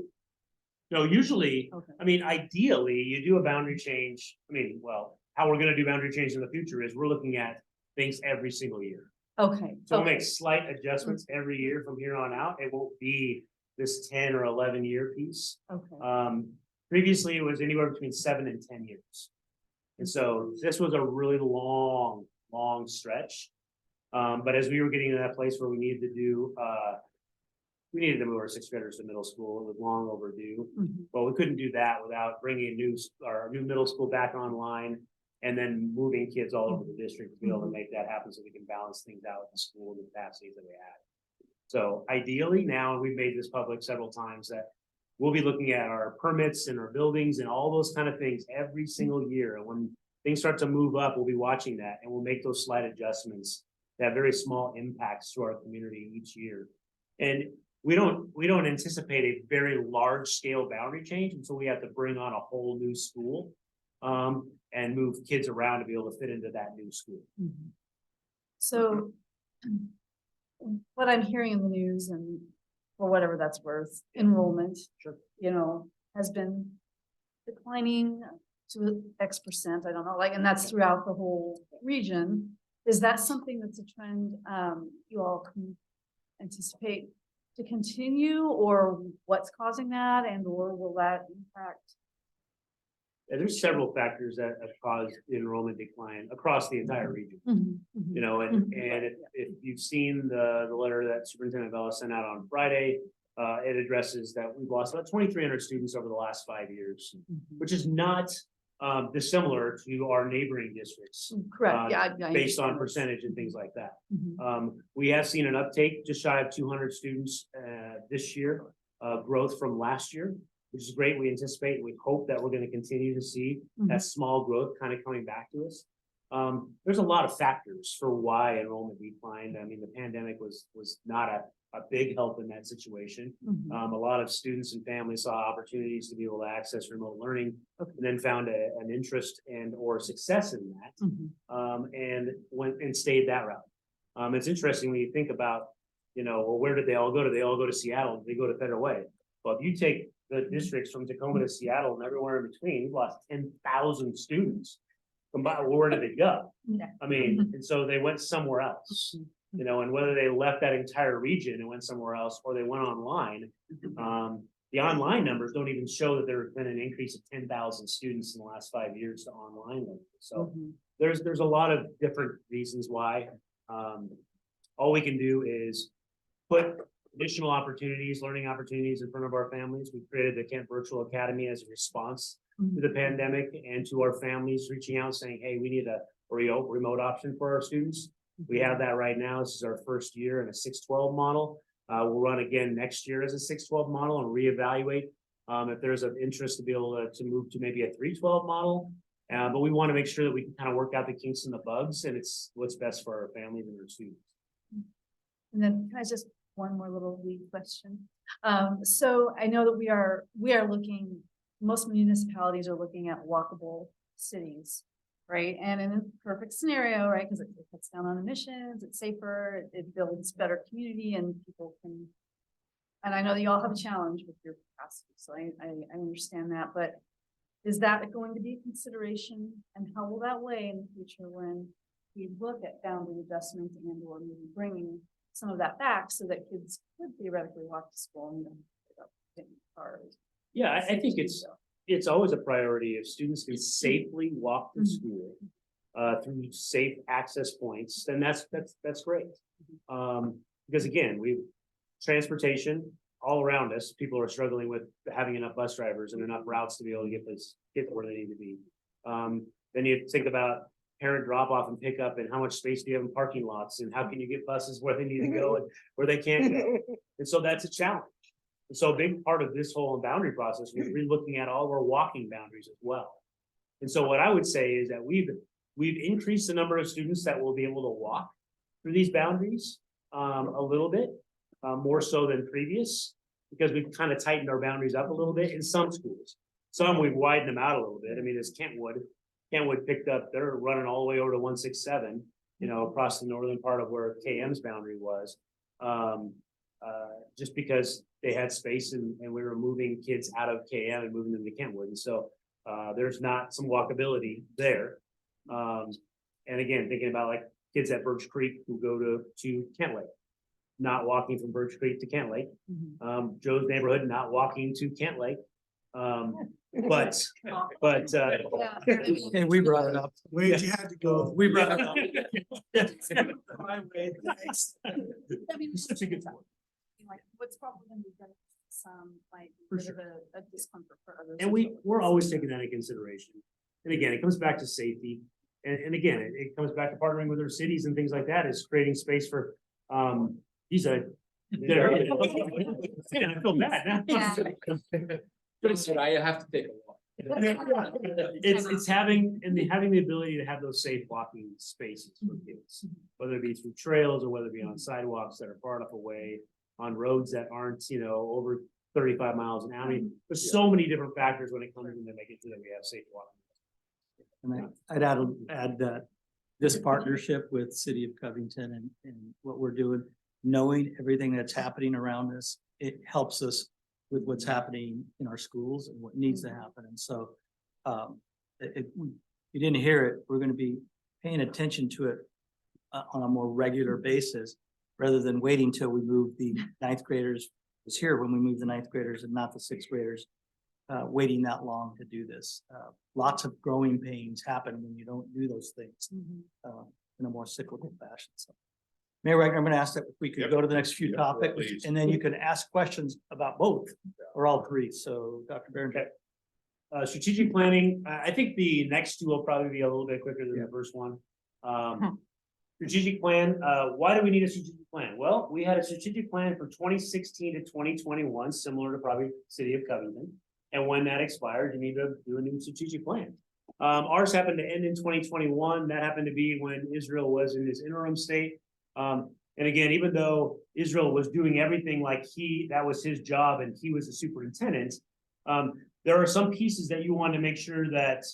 No, usually, Okay. I mean, ideally, you do a boundary change. I mean, well, how we're gonna do boundary change in the future is we're looking at things every single year. Okay. So we'll okay. make slight adjustments every year from here on out. It won't be this 10 or 11 year piece. Okay. Previously it was anywhere between 7 and 10 years. And so this was a really long, long stretch. But as we were getting to that place where we needed to move our sixth graders to middle school, it was long overdue. Mhm. But we couldn't do that without bringing our new middle school back online and then moving kids all over the district to be able to make that happen so we can balance things out in the school and the capacities that we had. So ideally now, and we've made this public several times, that we'll be looking at our permits and our buildings and all those kind of things every single year. And when things start to move up, we'll be watching that and we'll make those slight adjustments that have very small impacts to our community each year. And we don't anticipate a very large scale boundary change until we have to bring on a whole new school. And move kids around to be able to fit into that new school. Mhm. So what I'm hearing in the news, and for whatever that's worth, enrollment, you know, has been declining to X%, I don't know, like, and that's throughout the whole region. Is that something that's a trend you all can anticipate to continue, or what's causing that, and or will that impact? And there's several factors that have caused the enrollment decline across the entire region. You know, and if you've seen the letter that Superintendent Vela sent out on Friday, it addresses that we've lost about 2,300 students over the last 5 years, which is not dissimilar to our neighboring districts. Correct, yeah. I Based on understand this. percentage and things like that. Mhm. We have seen an uptake just shy of 200 students this year, growth from last year, which is great. We anticipate and we hope that we're going to continue to see that small growth kind of coming back to us. There's a lot of factors for why enrollment declined. I mean, the pandemic was not a big help in that situation. A lot of students and families saw opportunities to be able to access remote learning and then found an interest and or success in that, and went and stayed that route. It's interesting when you think about, you know, well, where did they all go? Did they all go to Seattle? Did they go to Federal Way? Well, if you take the districts from Tacoma to Seattle and everywhere in between, you've lost 10,000 students. Combined, where did they go? Yeah. I mean, and so they went somewhere else, you know, and whether they left that entire region and went somewhere else or they went online, the online numbers don't even show that there's been an increase of 10,000 students in the last 5 years to online learning. So there's a lot of different reasons why. All we can do is put additional opportunities, learning opportunities in front of our families. We created the Kent Virtual Academy as a response to the pandemic and to our families reaching out saying, hey, we need a remote option for our students. We have that right now. This is our first year in a 6-12 model. We'll run again next year as a 6-12 model and reevaluate if there's an interest to be able to move to maybe a 3-12 model. But we want to make sure that we can kind of work out the kinks and the bugs, and it's what's best for our families and our students. And then can I just one more little lead question? So I know that we are looking, most municipalities are looking at walkable cities, right? And in a perfect scenario, right? Because it cuts down on emissions, it's safer, it builds better community and people can, and I know that you all have a challenge with your capacity, so I understand that, but is that going to be a consideration, and how will that weigh in the future when we look at boundary adjustment and or maybe bringing some of that back so that kids could theoretically walk to school and then pick up in cars? Yeah, I think it's always a priority if students can safely walk to school through safe access points, then that's great. Because again, transportation all around us, people are struggling with having enough bus drivers and enough routes to be able to get where they need to be. Then you think about parent drop off and pick up and how much space do you have in parking lots and how can you get buses where they need to go and where they can't go. And so that's a challenge. And so a big part of this whole boundary process is re-looking at all of our walking boundaries as well. And so what I would say is that we've increased the number of students that will be able to walk through these boundaries a little bit, more so than previous, because we've kind of tightened our boundaries up a little bit in some schools. Some we've widened them out a little bit. I mean, it's Kentwood picked up, they're running all the way over to 167, you know, across the northern part of where KM's boundary was. Just because they had space and we were moving kids out of KM and moving them to Kentwood. And so there's not some walkability there. And again, thinking about like kids at Birch Creek who go to Kent Lake. Not walking from Birch Creek to Kent Lake. Joe's neighborhood, not walking to Kent Lake. But, And we brought it up. Where'd you have to go? We brought it up. Highway, thanks. I mean, Such a good time. like, what's probably gonna be better, some, like, For bit sure. of a discomfort for others. And we're always taking that into consideration. And again, it comes back to safety. And again, it comes back to partnering with our cities and things like that, is creating space for, he's a. I feel bad now. Yeah. I have to take a walk. It's having the ability to have those safe walking spaces for kids, whether it be through trails or whether it be on sidewalks that are far enough away, on roads that aren't, over 35 miles an hour. I mean, there's so many different factors when it comes in to make it sure that we have safe walking. And I'd add that this partnership with City of Covington and what we're doing, knowing everything that's happening around us, it helps us with what's happening in our schools and what needs to happen. And so, you didn't hear it, we're gonna be paying attention to it on a more regular basis, rather than waiting till we move the ninth graders. Was here when we moved the ninth graders and not the sixth graders, waiting that long to do this. Lots of growing pains happen when you don't do those things in a more cyclical fashion. So, Mayor Wagner, I'm going to ask that if we could Yep. go to the next few Yep, topics, please. and then you can ask questions about both or all three. So, Dr. Barron. Strategic planning, I think the next two will probably be a little bit quicker than the first one. Strategic plan, why do we need a strategic plan? Well, we had a strategic plan for 2016 to 2021, similar to probably City of Covington. And when that expired, you need to do a new strategic plan. Ours happened to end in 2021. That happened to be when Israel was in this interim state. And again, even though Israel was doing everything like that was his job and he was the superintendent, there are some pieces that you want to make sure that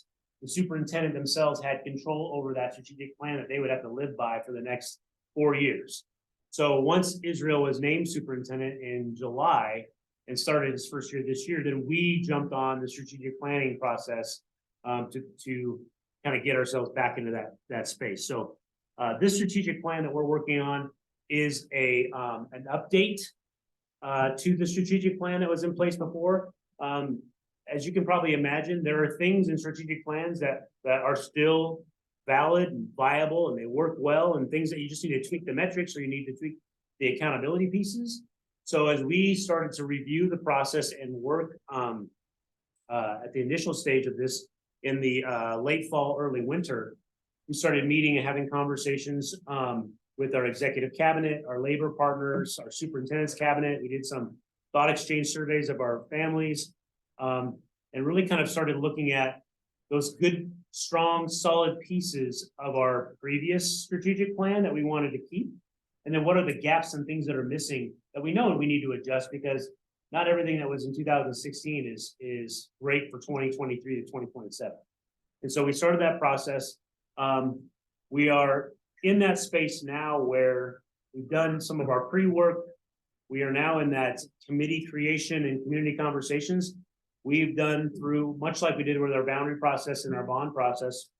the superintendent themselves had control over that strategic plan that they would have to live by for the next 4 years. So once Israel was named superintendent in July and started his first year this year, then we jumped on the strategic planning process to kind of get ourselves back into that space. So this strategic plan that we're working on is an update to the strategic plan that was in place before. As you can probably imagine, there are things in strategic plans that are still valid and viable and they work well, and things that you just need to tweak the metrics or you need to tweak the accountability pieces. So as we started to review the process and work at the initial stage of this in the late fall, early winter, we started meeting and having conversations with our executive cabinet, our labor partners, our superintendent's cabinet. We did some thought exchange surveys of our families. And really kind of started looking at those good, strong, solid pieces of our previous strategic plan that we wanted to keep. And then what are the gaps and things that are missing that we know we need to adjust, because not everything that was in 2016 is great for 2023 to 2027. And so we started that process. We are in that space now where we've done some of our pre-work. We are now in that committee creation and community conversations. We've done through, much like we did with our boundary process and our bond process,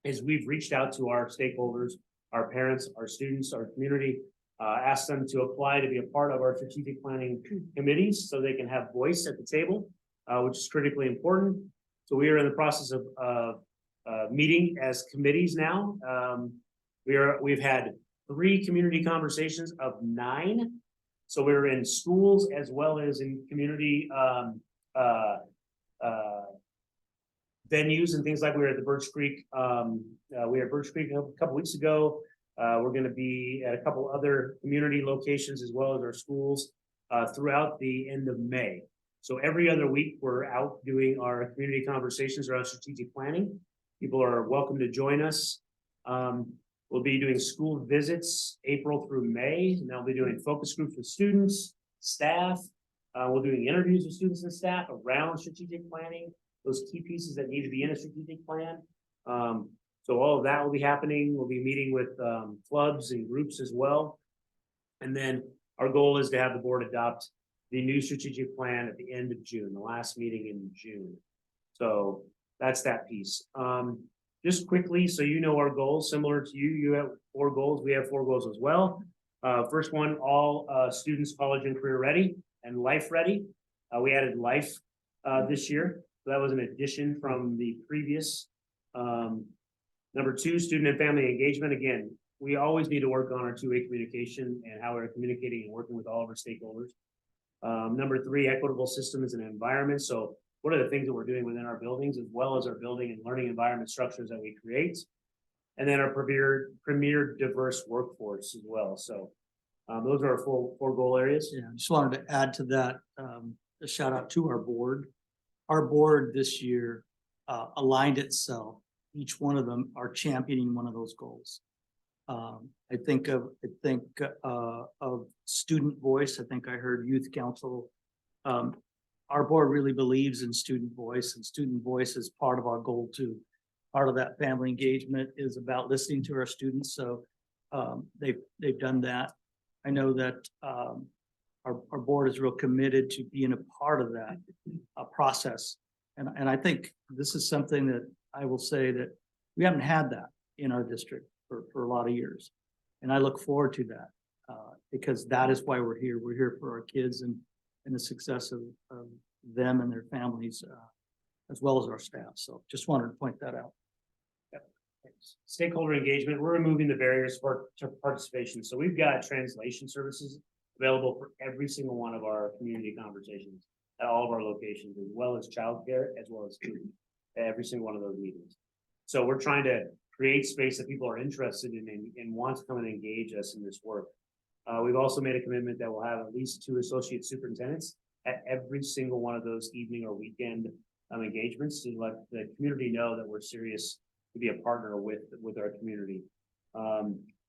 is we've reached out to our stakeholders, our parents, our students, our community, asked them to apply to be a part of our strategic planning committees so they can have voice at the table, which is critically important. So we are in the process of meeting as committees now. We've had 3 community conversations of 9. So we're in schools as well as in community venues and things like we were at the Birch Creek. We were at Birch Creek a couple weeks ago. We're going to be at a couple other community locations as well as our schools throughout the end of May. So every other week we're out doing our community conversations around strategic planning. People are welcome to join us. We'll be doing school visits April through May, and I'll be doing focus groups with students, staff. We're doing interviews with students and staff around strategic planning, those key pieces that need to be in a strategic plan. So all of that will be happening. We'll be meeting with clubs and groups as well. And then our goal is to have the board adopt the new strategic plan at the end of June, the last meeting in June. So that's that piece. just quickly, so you know our goals, similar to you, you have 4 goals, we have 4 goals as well. First one, all students college and career ready and life ready. We added life this year, so that was an addition from the previous. Number 2, student and family engagement. Again, we always need to work on our two-way communication and how we're communicating and working with all of our stakeholders. Number 3, equitable systems and environment. So what are the things that we're doing within our buildings, as well as our building and learning environment structures that we create? And then our premier diverse workforce as well. So those are our 4 goal areas. Yeah, I just wanted to add to that, a shout out to our board. Our board this year aligned itself. Each one of them are championing one of those goals. I think of student voice. I think I heard youth council. Our board really believes in student voice, and student voice is part of our goal too. Part of that family engagement is about listening to our students. So they've done that. I know that our board is real committed to being a part of that process. And I think this is something that I will say that we haven't had that in our district for a lot of years. And I look forward to that because that is why we're here. We're here for our kids and the success of them and their families, as well as our staff. So just wanted to point that out. Stakeholder engagement, we're removing the barriers to participation. So we've got translation services available for every single one of our community conversations at all of our locations, as well as childcare, as well as food, at every single one of those meetings. So we're trying to create space that people are interested in and want to come and engage us in this work. We've also made a commitment that we'll have at least 2 associate superintendents at every single one of those evening or weekend engagements to let the community know that we're serious to be a partner with our community.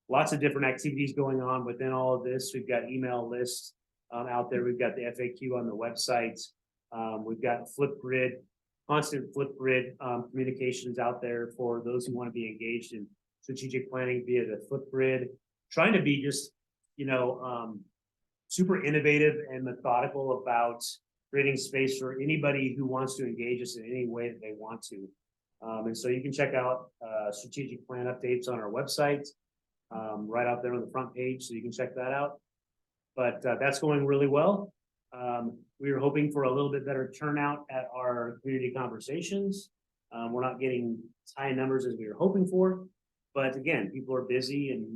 Lots of different activities going on within all of this. We've got email lists out there. We've got the FAQ on the website. We've got Flipgrid, constant Flipgrid communications out there for those who want to be engaged in strategic planning via the Flipgrid. Trying to be just, super innovative and methodical about creating space for anybody who wants to engage us in any way that they want to. And so you can check out strategic plan updates on our website, right out there on the front page, so you can check that out. But that's going really well. We were hoping for a little bit better turnout at our community conversations. We're not getting as high numbers as we were hoping for, but again, people are busy and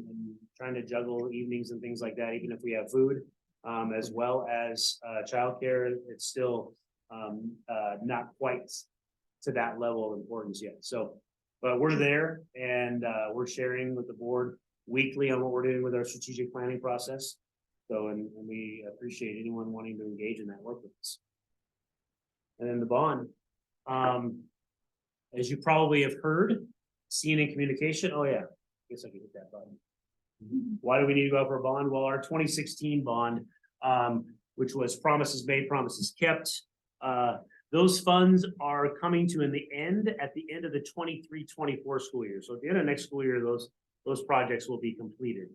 trying to juggle evenings and things like that, even if we have food, as well as childcare. It's still not quite to that level of importance yet. So, but we're there and we're sharing with the board weekly on what we're doing with our strategic planning process. So, and we appreciate anyone wanting to engage in that work with us. And then the bond, as you probably have heard, seen in communication. Oh yeah, I guess I can hit that button. Why do we need to go out for a bond? Well, our 2016 bond, which was promises made, promises kept. Those funds are coming to at the end of the 23-24 school year. So at the end of next school year, those projects will be completed.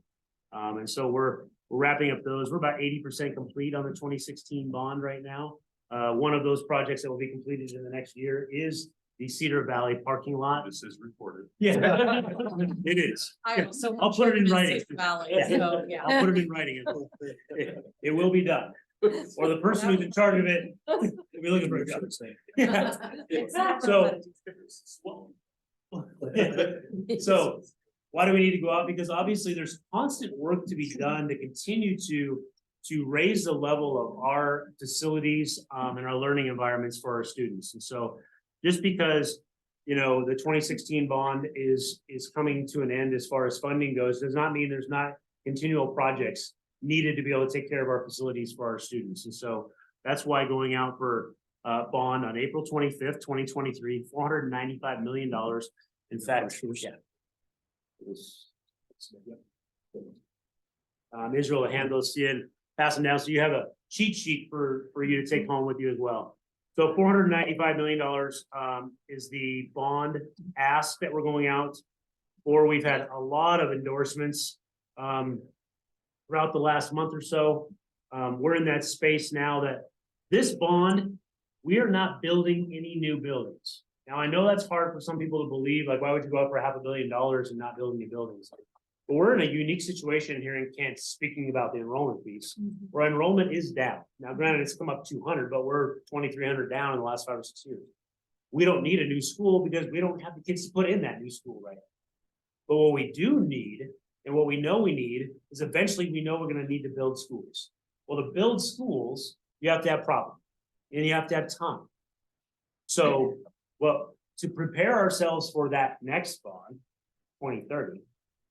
And so we're wrapping up those. We're about 80% complete on the 2016 bond right now. One of those projects that will be completed in the next year is the Cedar Valley parking lot. This is recorded. Yeah, it is. I'll put it in writing. I'll put it in writing. It will be done. Or the person who's in charge of it will be looking for a job. So why do we need to go out? Because obviously there's constant work to be done to continue to raise the level of our facilities and our learning environments for our students. And so just because, the 2016 bond is coming to an end as far as funding goes, does not mean there's not continual projects needed to be able to take care of our facilities for our students. And so that's why going out for bond on April 25th, 2023, $495 million. In fact, Israel will hand those to you and pass them down. So you have a cheat sheet for you to take home with you as well. So $495 million is the bond ask that we're going out for. We've had a lot of endorsements throughout the last month or so. We're in that space now that this bond, we are not building any new buildings. Now, I know that's hard for some people to believe, like, why would you go out for $500 million and not build any buildings? But we're in a unique situation here in Kent, speaking about the enrollment piece, where enrollment is down. Now, granted, it's come up 200, but we're 2,300 down in the last 5 or 6 years. We don't need a new school because we don't have the kids to put in that new school right now. But what we do need, and what we know we need, is eventually we know we're gonna need to build schools. Well, to build schools, you have to have property, and you have to have time. So, well, to prepare ourselves for that next bond, 2030,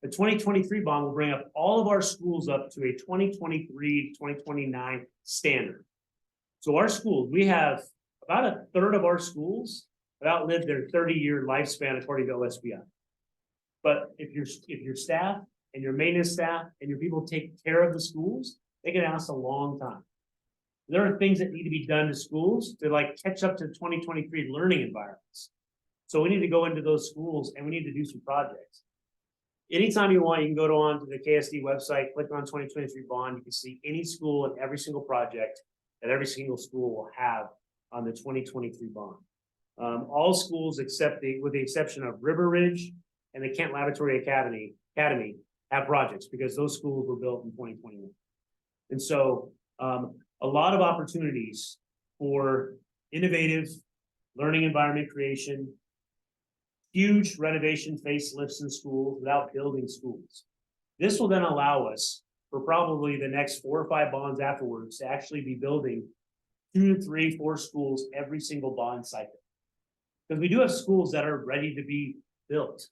the 2023 bond will bring up all of our schools up to a 2023-2029 standard. So our schools, we have about a third of our schools have outlived their 30-year lifespan according to OSBI. But if your staff and your maintenance staff and your people take care of the schools, they can last a long time. There are things that need to be done to schools to like catch up to 2023 learning environments. So we need to go into those schools and we need to do some projects. Anytime you want, you can go on to the KSD website, click on 2023 bond. You can see any school and every single project that every single school will have on the 2023 bond. All schools with the exception of River Ridge and the Kent Laboratory Academy have projects because those schools were built in 2021. And so a lot of opportunities for innovative learning environment creation, huge renovation facelifts in schools without building schools. This will then allow us for probably the next 4 or 5 bonds afterwards to actually be building 2 to 3, 4 schools every single bond cycle. Because we do have schools that are ready to be built.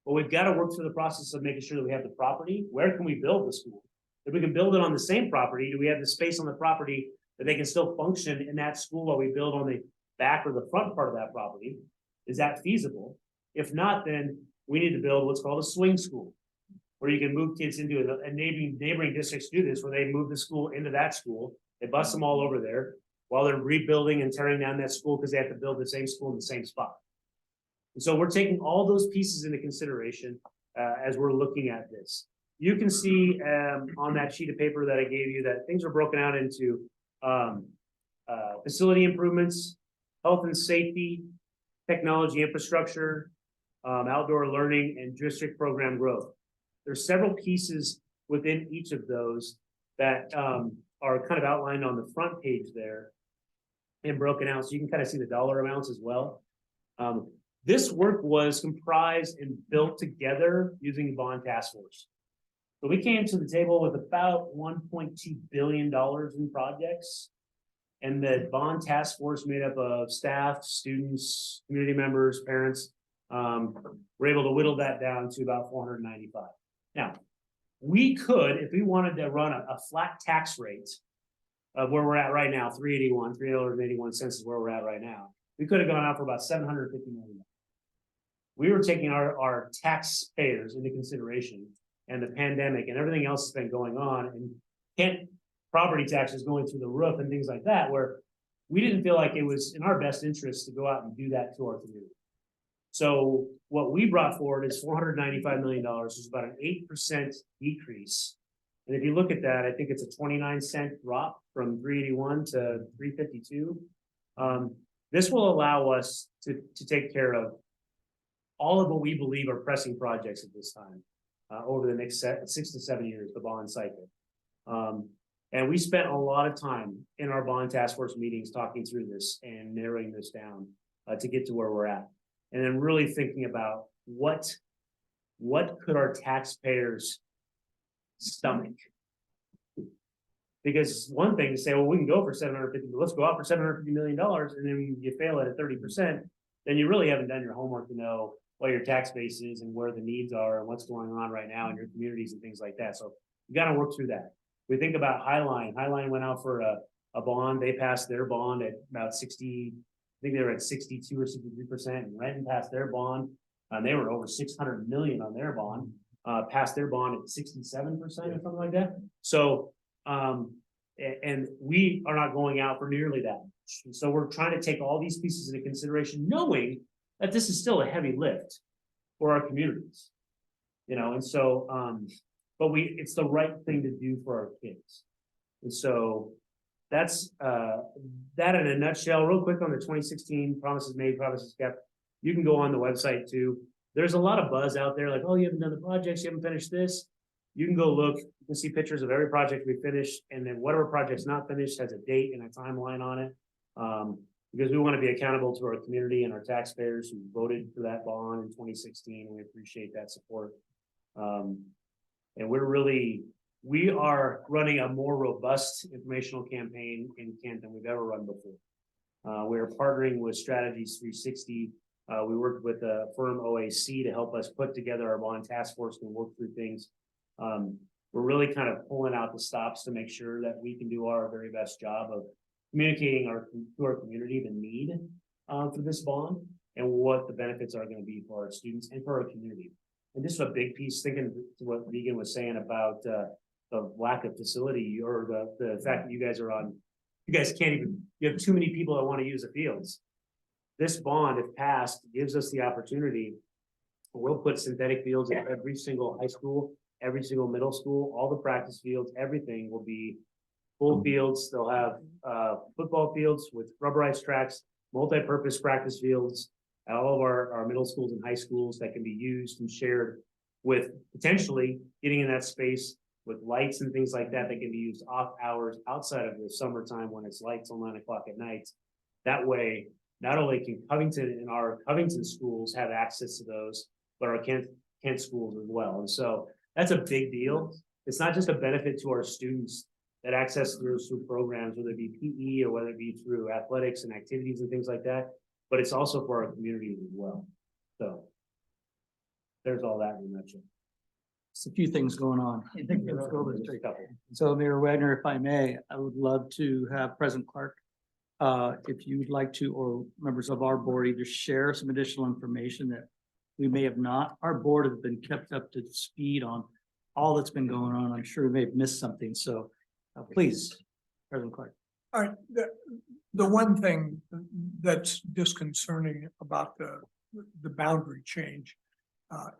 But we've got to work through the process of making sure that we have the property. Where can we build the school? If we can build it on the same property, do we have the space on the property that they can still function in that school while we build on the back or the front part of that property? Is that feasible? If not, then we need to build what's called a swing school, where you can move kids into it. And neighboring districts do this, where they move the school into that school. They bus them all over there while they're rebuilding and tearing down that school because they have to build the same school in the same spot. And so we're taking all those pieces into consideration as we're looking at this. You can see on that sheet of paper that I gave you that things are broken out into facility improvements, health and safety, technology infrastructure, outdoor learning, and district program growth. There's several pieces within each of those that are kind of outlined on the front page there and broken out, so you can kind of see the dollar amounts as well. This work was comprised and built together using the bond task force. So we came to the table with about $1.2 billion in projects. And the bond task force made up of staff, students, community members, parents, were able to whittle that down to about 495. Now, we could, if we wanted to run a flat tax rate of where we're at right now, $3.81 is where we're at right now. We could have gone out for about $750 million. We were taking our taxpayers into consideration and the pandemic and everything else that's been going on, and Kent property taxes going through the roof and things like that, where we didn't feel like it was in our best interest to go out and do that to our community. So what we brought forward is $495 million, which is about an 8% decrease. And if you look at that, I think it's a 29-cent drop from 381 to 352. This will allow us to take care of all of what we believe are pressing projects at this time over the next 6 to 7 years, the bond cycle. And we spent a lot of time in our bond task force meetings talking through this and narrowing this down to get to where we're at. And then really thinking about what could our taxpayers stomach? Because one thing to say, well, we can go for 750, let's go out for $750 million, and then you fail at a 30%, then you really haven't done your homework to know what your tax base is and where the needs are and what's going on right now in your communities and things like that. So you got to work through that. We think about Highline. Highline went out for a bond. They passed their bond at about 60. I think they were at 62 or 63%. And Renton passed their bond. They were over 600 million on their bond. Passed their bond at 67% or something like that. So, and we are not going out for nearly that much. And so we're trying to take all these pieces into consideration, knowing that this is still a heavy lift for our communities. You know, and so, but it's the right thing to do for our kids. And so that's that in a nutshell. Real quick on the 2016 promises made, promises kept. You can go on the website too. There's a lot of buzz out there, like, oh, you haven't done the projects, you haven't finished this. You can go look, you can see pictures of every project we finished, and then whatever project's not finished has a date and a timeline on it. Because we want to be accountable to our community and our taxpayers who voted for that bond in 2016, and we appreciate that support. And we are running a more robust informational campaign in Kent than we've ever run before. We are partnering with Strategies 360. We worked with a firm OAC to help us put together our bond task force and work through things. We're really kind of pulling out the stops to make sure that we can do our very best job of communicating to our community the need for this bond and what the benefits are going to be for our students and for our community. And this is a big piece, thinking to what Megan was saying about the lack of facility, or the fact that you guys can't even, you have too many people that want to use the fields. This bond, if passed, gives us the opportunity. We'll put synthetic fields in every single high school, every single middle school, all the practice fields, everything will be full fields. They'll have football fields with rubberized tracks, multi-purpose practice fields at all of our middle schools and high schools that can be used and shared, with potentially getting in that space with lights and things like that that can be used off hours outside of the summertime when it's light till 9 o'clock at night. That way, not only can Covington and our Covington schools have access to those, but our Kent schools as well. And so that's a big deal. It's not just a benefit to our students that access those programs, whether it be PE or whether it be through athletics and activities and things like that, but it's also for our communities as well. So there's all that in a nutshell. Just a few things going on. So Mayor Wagner, if I may, I would love to have President Clark, if you'd like to, or members of our board, either share some additional information that we may have not. Our board has been kept up to speed on all that's been going on. I'm sure we may have missed something. So please, President Clark. All right, the one thing that's disconcerting about the boundary change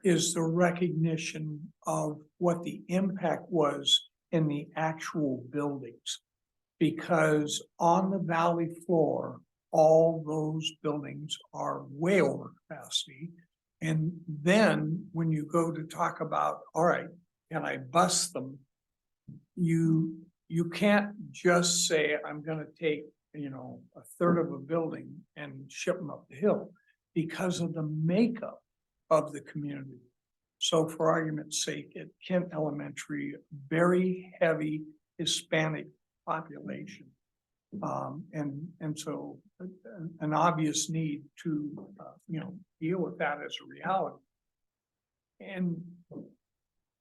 is the recognition of what the impact was in the actual buildings. Because on the valley floor, all those buildings are way over capacity. And then when you go to talk about, all right, can I bus them? You can't just say, I'm gonna take, a third of a building and ship them up the hill, because of the makeup of the community. So for argument's sake, at Kent Elementary, very heavy Hispanic population. And so an obvious need to, deal with that as a reality.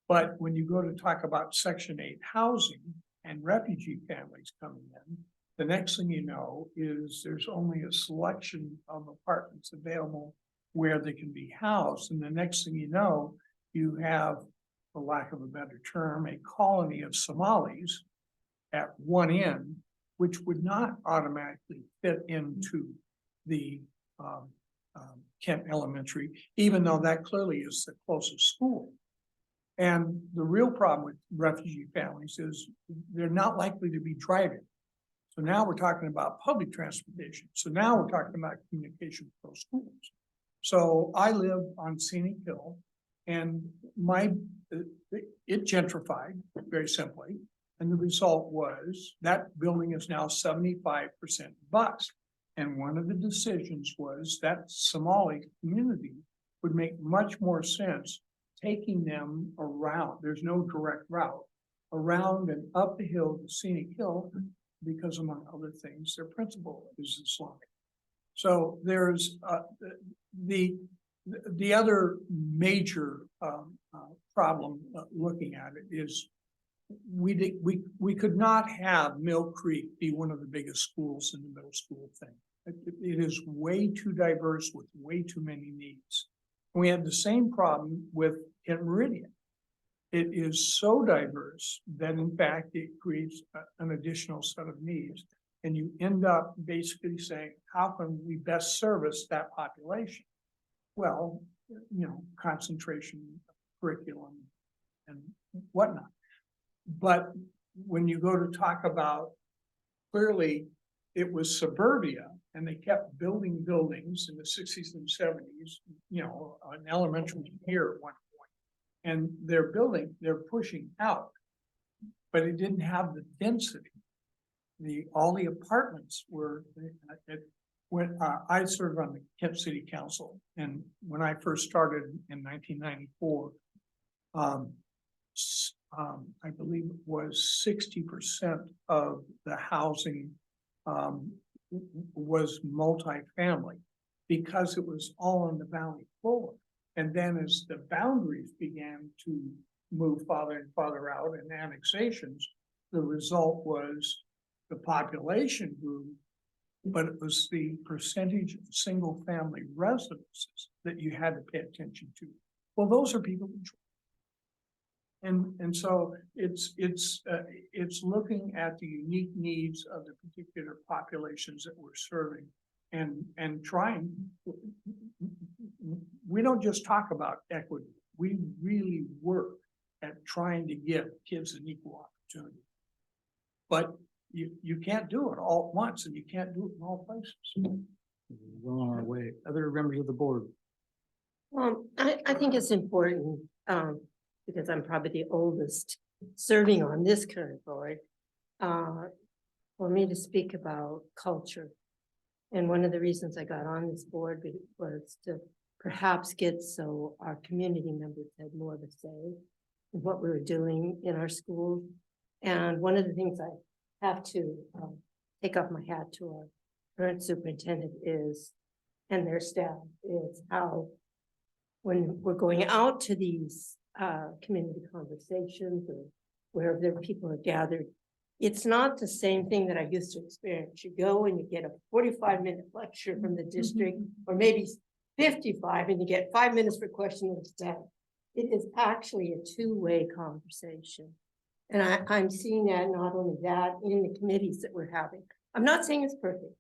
But when you go to talk about Section 8 housing and refugee families coming in, the next thing you know is there's only a selection of apartments available where they can be housed. And the next thing you know, you have, for lack of a better term, a colony of Somalis at one end, which would not automatically fit into the Kent Elementary, even though that clearly is the closest school. And the real problem with refugee families is they're not likely to be driving. So now we're talking about public transportation. So now we're talking about communication with those schools. So I live on Scenic Hill, and it gentrified very simply. And the result was that building is now 75% bus. And one of the decisions was that Somali community would make much more sense taking them around. There's no direct route around and up the hill to Scenic Hill, because among other things, their principal is Islamic. So there's the other major problem looking at it is we could not have Mill Creek be one of the biggest schools in the middle school thing. It is way too diverse with way too many needs. We had the same problem with Kent Meridian. It is so diverse that in fact it creates an additional set of needs. And you end up basically saying, how can we best service that population? Well, concentration, curriculum, and whatnot. But when you go to talk about, clearly it was suburbia, and they kept building buildings in the sixties and seventies, you know, an elementary here at one point. And they're pushing out, but it didn't have the density. All the apartments were, when I served on the Kent City Council, and when I first started in 1994, I believe it was 60% of the housing was multifamily because it was all on the valley floor. And then as the boundaries began to move farther and farther out and annexations, the result was the population grew, but it was the percentage of single family residences that you had to pay attention to. Well, those are people control. And so it's looking at the unique needs of the particular populations that we're serving and trying. We don't just talk about equity. We really work at trying to give kids an equal opportunity. But you can't do it all at once, and you can't do it in all places. We're on our way. Other members of the board. I think it's important, because I'm probably the oldest serving on this current board, for me to speak about culture. And one of the reasons I got on this board was to perhaps get so our community members had more of a say in what we were doing in our schools. And one of the things I have to take off my hat to our current superintendent is, and their staff, is how when we're going out to these community conversations or wherever there people are gathered, it's not the same thing that I used to experience. You go and you get a 45-minute lecture from the district, or maybe 55, and you get 5 minutes for question and answer. It is actually a two-way conversation. And I'm seeing that, not only that, in the committees that we're having. I'm not saying it's perfect.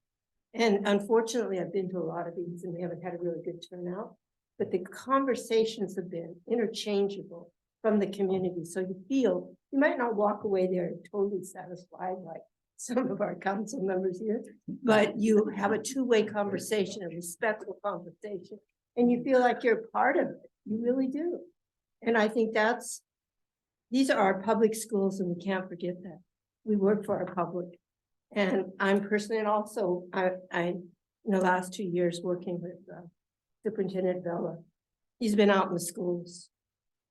And unfortunately, I've been to a lot of these and we haven't had a really good turnout. But the conversations have been interchangeable from the community. So you feel, you might not walk away there totally satisfied like some of our council members here, but you have a two-way conversation, a respectful conversation, and you feel like you're part of it. You really do. And I think these are our public schools, and we can't forget that. We work for our public. And I'm personally, and also I in the last 2 years working with Superintendent Bella, he's been out in the schools,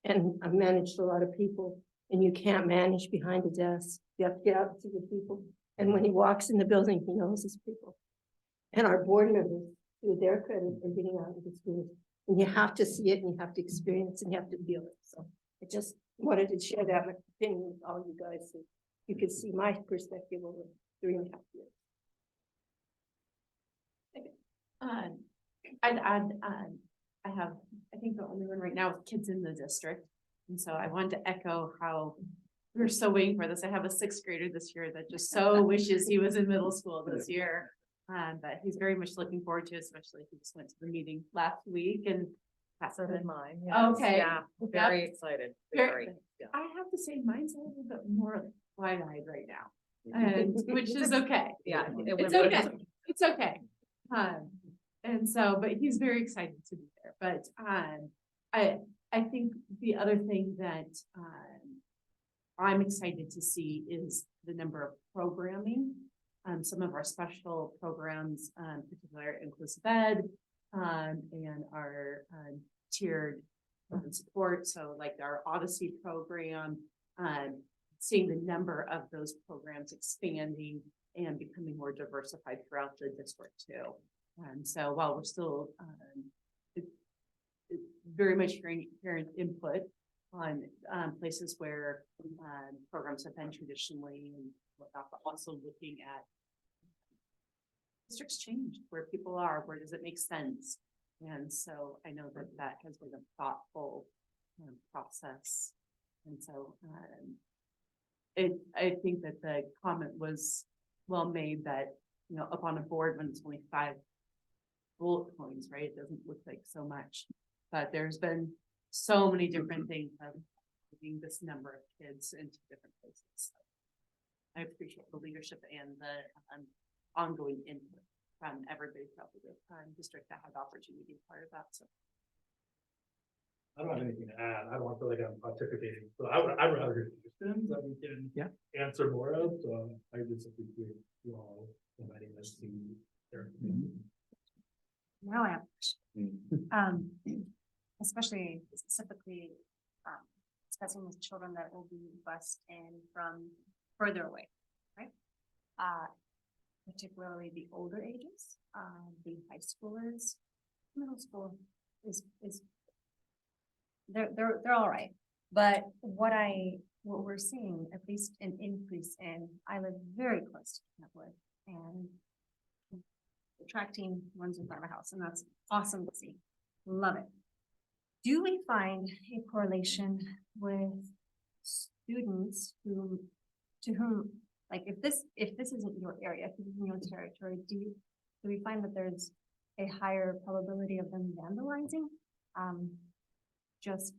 and I've managed a lot of people, and you can't manage behind a desk. You have to get out and see the people. And when he walks in the building, he knows his people. And our board members, to their credit, are getting out of the schools. And you have to see it, and you have to experience, and you have to feel it. So I just wanted to share that opinion with all you guys, so you could see my perspective over 3.5 years. I'd add, I think the only one right now with kids in the district. And so I wanted to echo how we're so waiting for this. I have a 6th grader this year that just so wishes he was in middle school this year. But he's very much looking forward to, especially he just went to the meeting last week and So did mine. Okay. Yeah, very excited. Very. Yeah. I have to say mine's a little bit more wide-eyed right now, and which is okay. Yeah. It's okay. It's okay. And so, but he's very excited to be there. But I think the other thing that I'm excited to see is the number of programming. Some of our special programs, particularly inclusive ed, and our tiered support. So like our Odyssey program, seeing the number of those programs expanding and becoming more diversified throughout the district too. So while we're still very much hearing parent input on places where programs have been traditionally and whatnot, but also looking at districts changed, where people are, where does it make sense? And so I know that that has been a thoughtful process. And so I think that the comment was well made that, you know, up on a board when it's only 5 bullet points, right? It doesn't look like so much, but there's been so many different things of moving this number of kids into different places. So I appreciate the leadership and the ongoing input from everybody throughout the district that had the opportunity to be part of that, so. I don't have anything to add. I don't feel like I'm pontificating, so I'd rather hear questions that we can. Yeah. Answer more of, so I just appreciate you all inviting us to their. Now I have, especially specifically, discussing with children that will be bused in from further away, right? Particularly the older ages, the high schoolers, middle school is they're all right. But what we're seeing, at least an increase in, I live very close to Kentwood, and the track team runs in front of my house, and that's awesome to see. Love it. Do we find a correlation with students to whom, like, if this isn't your area, if this isn't your territory, do we find that there's a higher probability of them vandalizing? Just,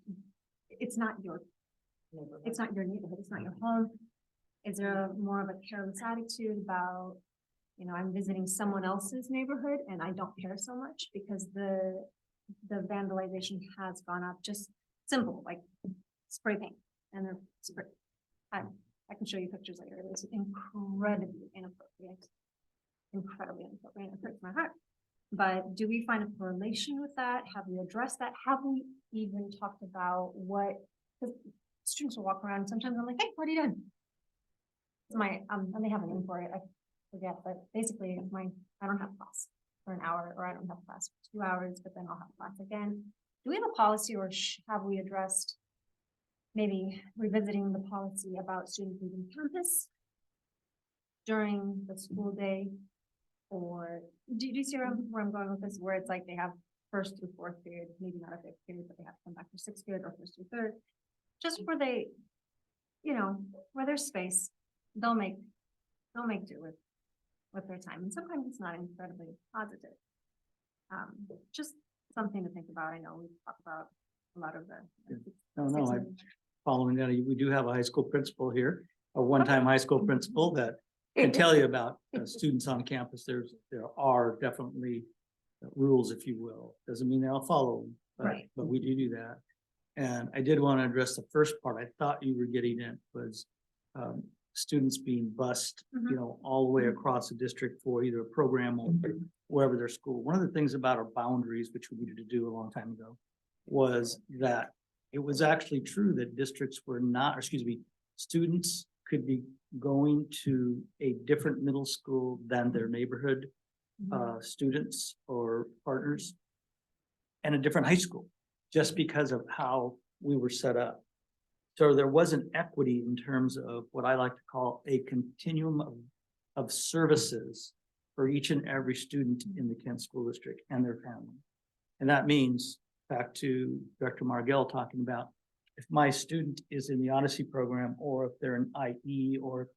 it's not your neighborhood, it's not your home. Is there more of a careless attitude about, I'm visiting someone else's neighborhood and I don't care so much because the vandalization has gone up? Just simple, like spray paint, and they're spray. I can show you pictures later. It was incredibly inappropriate. Incredibly inappropriate. It hurts my heart. But do we find a correlation with that? Have we addressed that? Have we even talked about what, because students will walk around and sometimes I'm like, hey, what are you doing? It's my, and they have a name for it, I forget, but basically it's I don't have class for an hour, or I don't have class for 2 hours, but then I'll have class again. Do we have a policy, or have we addressed maybe revisiting the policy about students leaving campus during the school day? Or do you see where I'm going with this, where it's like they have first through fourth period, maybe not a fifth period, but they have to come back for sixth period or first through third, just where they, where there's space, they'll make do with their time. And sometimes it's not incredibly positive. Just something to think about. I know we talk about a lot of the. No, I'm following that. We do have a high school principal here, a one-time high school principal that can tell you about students on campus. There are definitely rules, if you will. Doesn't mean they'll follow them, Right. But we do that. And I did want to address the first part. I thought you were getting at was students being bused, all the way across the district for either a program or wherever their school. One of the things about our boundaries, which we needed to do a long time ago, was that it was actually true that districts were not, or excuse me, students could be going to a different middle school than their neighborhood students or partners, and a different high school, just because of how we were set up. So there wasn't equity in terms of what I like to call a continuum of services for each and every student in the Kent School District and their family. And that means, back to Director Margell talking about, if my student is in the Odyssey program, or if they're in IE, or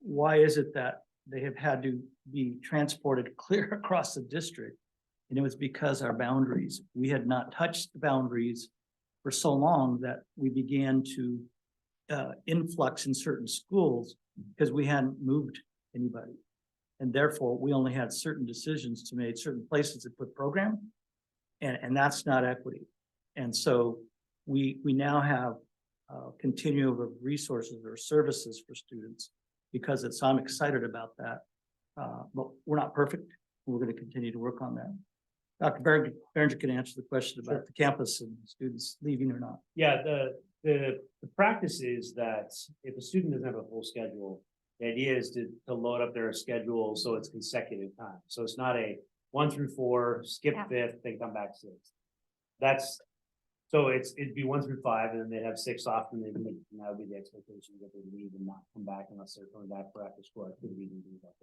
why is it that they have had to be transported clear across the district? And it was because our boundaries, we had not touched the boundaries for so long that we began to influx in certain schools because we hadn't moved anybody. And therefore we only had certain decisions to make, certain places to put program, and that's not equity. And so we now have a continuum of resources or services for students because I'm excited about that. But we're not perfect. We're going to continue to work on that. Dr. Berenger can answer the question about the campus and students leaving or not. Yeah, the practice is that if a student doesn't have a full schedule, the idea is to load up their schedule so it's consecutive time. So it's not a 1 through 4, skip fifth, then come back 6th. So it'd be 1 through 5, and then they'd have 6 off, and they'd leave. And that would be the expectation, that they'd leave and not come back unless they're coming back for after school activities and things like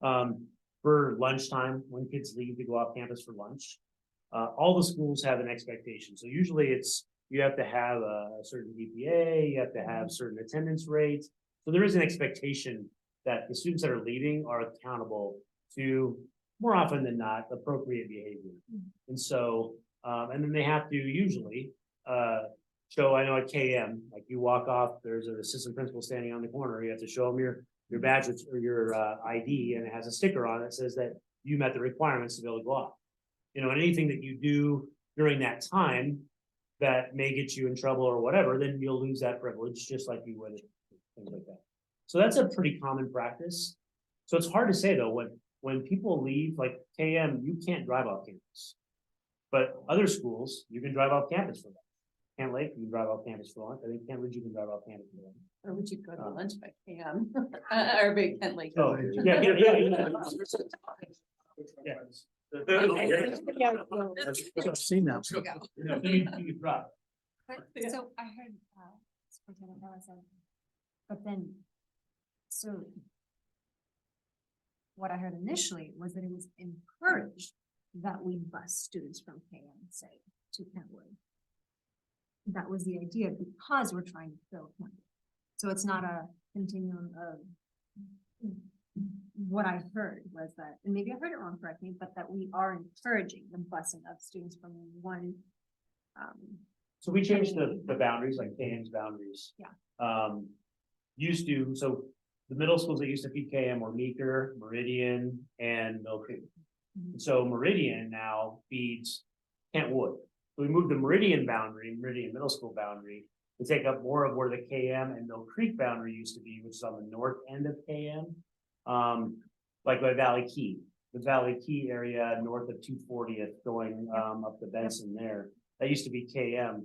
that. For lunchtime, when kids leave to go off campus for lunch, all the schools have an expectation. So usually you have to have a certain GPA, you have to have certain attendance rates. So there is an expectation that the students that are leaving are accountable to, more often than not, appropriate behavior. And so, and then they have to usually show, I know at KM, like you walk off, there's an assistant principal standing on the corner, you have to show them your badge or your ID, and it has a sticker on it that says that you met the requirements to be able to go off. You know, and anything that you do during that time that may get you in trouble or whatever, then you'll lose that privilege, just like you would, things like that. So that's a pretty common practice. So it's hard to say though, when people leave, like KM, you can't drive off campus. But other schools, you can drive off campus for that. Kent Lake, you can drive off campus for lunch. I think Kent Ridge, you can drive off campus for lunch. Or would you go to lunch by PM? Or big Kent Lake? Oh, yeah. I've seen that. You drive. But, so I heard, Superintendent Miller said, but then, so what I heard initially was that it was encouraged that we bus students from KM, say, to Kentwood. That was the idea, because we're trying to fill Kentwood. So it's not a continuum of what I heard was that, and maybe I heard it wrong, correct me, but that we are encouraging the busing of students from one. So we changed the boundaries, like KM's boundaries. Yeah. Used to, so the middle schools that used to feed KM were Meeker, Meridian, and Mill Creek. So Meridian now feeds Kentwood. So we moved the Meridian Middle School boundary to take up more of where the KM and Mill Creek boundary used to be, which is on the north end of KM. Like by Valley Key, the Valley Key area north of 240th going up to Benson there. That used to be KM.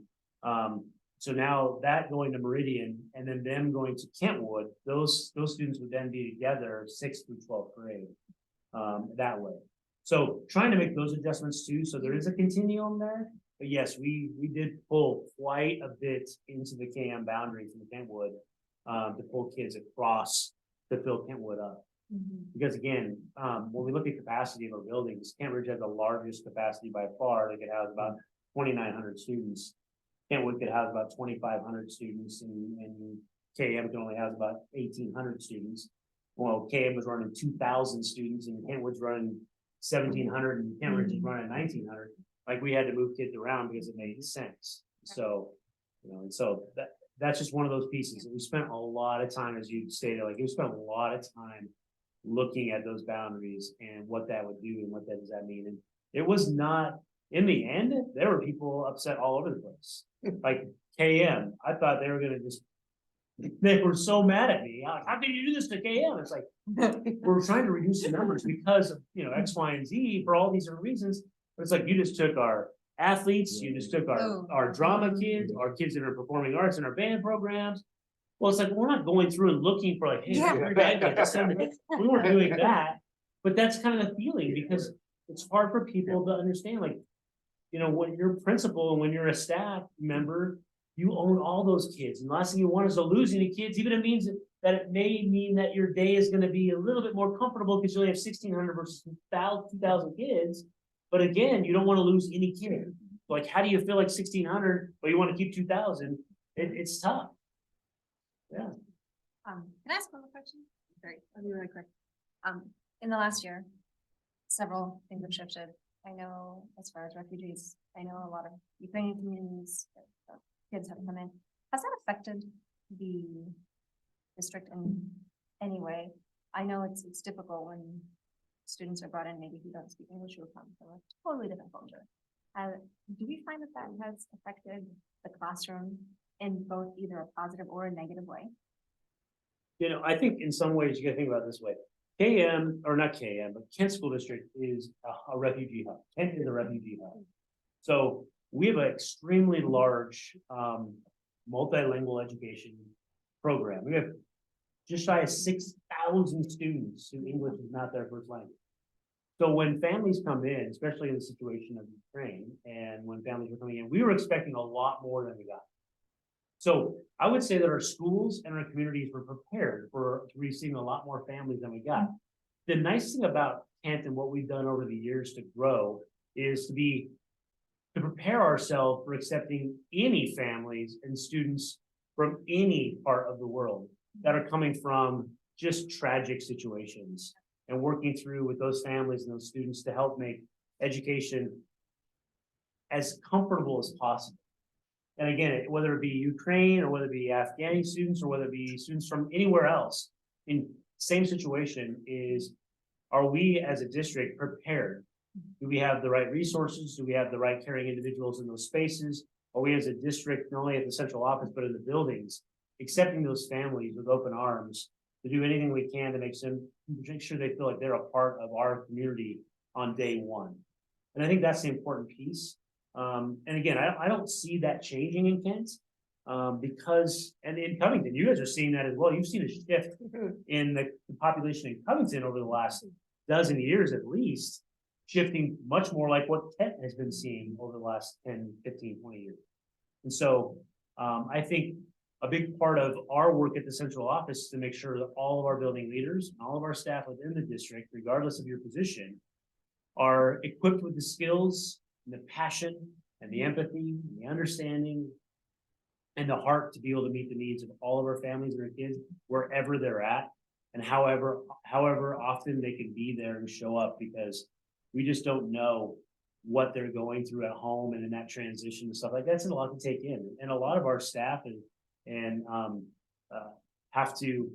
So now that going to Meridian and then them going to Kentwood, those students would then be together 6th through 12th grade that way. So trying to make those adjustments too. So there is a continuum there. But yes, we did pull quite a bit into the KM boundary from Kentwood to pull kids across to fill Kentwood up. Because again, when we look at capacity of our buildings, Kent Ridge has the largest capacity by far. They could have about 2,900 students. Kentwood could have about 2,500 students, and KM can only have about 1,800 students. Well, KM was running 2,000 students, and Kentwood's running 1,700, and Kent Ridge is running 1,900. Like we had to move kids around because it made sense. So, you know, and so that's just one of those pieces. We spent a lot of time, as you stated, like we spent a lot of time looking at those boundaries and what that would do and what that does that mean. And it was not, in the end, there were people upset all over the place. Like KM, I thought they were gonna just, they were so mad at me. Like, how can you do this to KM? It's like, we're trying to reduce the numbers because of, you know, X, Y, and Z for all these different reasons. But it's like, you just took our athletes, you just took our drama kids, our kids that are performing arts in our band programs. Well, it's like, we're not going through and looking for like, hey, your band kids, we weren't doing that. But that's kind of the feeling, because it's hard for people to understand, like, you know, when you're principal and when you're a staff member, you own all those kids. And the last thing you want is to lose any kids, even if it means that it may mean that your day is going to be a little bit more comfortable because you only have 1,600 versus 2,000 kids. But again, you don't want to lose any kid. Like, how do you feel like 1,600, but you want to keep 2,000? It's tough. Yeah. Can I ask one more question? Sorry, I'll be really quick. In the last year, several things have shifted. I know as far as refugees, I know a lot of Ukrainian communities, kids have come in. Has that affected the district in any way? I know it's difficult when students are brought in, maybe who don't speak English, who come from a totally different culture. Do we find that has affected the classroom in both either a positive or a negative way? You know, I think in some ways you gotta think about it this way. KM, or not KM, but Kent School District is a refugee hub. Kent is a refugee hub. So we have an extremely large multilingual education program. We have just shy of 6,000 students who English is not their first language. So when families come in, especially in the situation of Ukraine, and when families were coming in, we were expecting a lot more than we got. So I would say that our schools and our communities were prepared for receiving a lot more families than we got. The nice thing about Kent and what we've done over the years to grow is to prepare ourselves for accepting any families and students from any part of the world that are coming from just tragic situations, and working through with those families and those students to help make education as comfortable as possible. And again, whether it be Ukraine or whether it be Afghani students or whether it be students from anywhere else, and same situation is, are we as a district prepared? Do we have the right resources? Do we have the right caring individuals in those spaces? Are we as a district, not only at the central office, but in the buildings, accepting those families with open arms to do anything we can to make sure they feel like they're a part of our community on day one? And I think that's the important piece. And again, I don't see that changing in Kent. Because, and in Covington, you guys are seeing that as well. You've seen a shift in the population in Covington over the last dozen years at least, shifting much more like what Kent has been seeing over the last 10, 15, 20 years. And so I think a big part of our work at the central office is to make sure that all of our building leaders, and all of our staff within the district, regardless of your position, are equipped with the skills and the passion and the empathy and the understanding and the heart to be able to meet the needs of all of our families and our kids wherever they're at, and however often they can be there and show up, because we just don't know what they're going through at home and in that transition and stuff like that's a lot to take in. And a lot of our staff and have to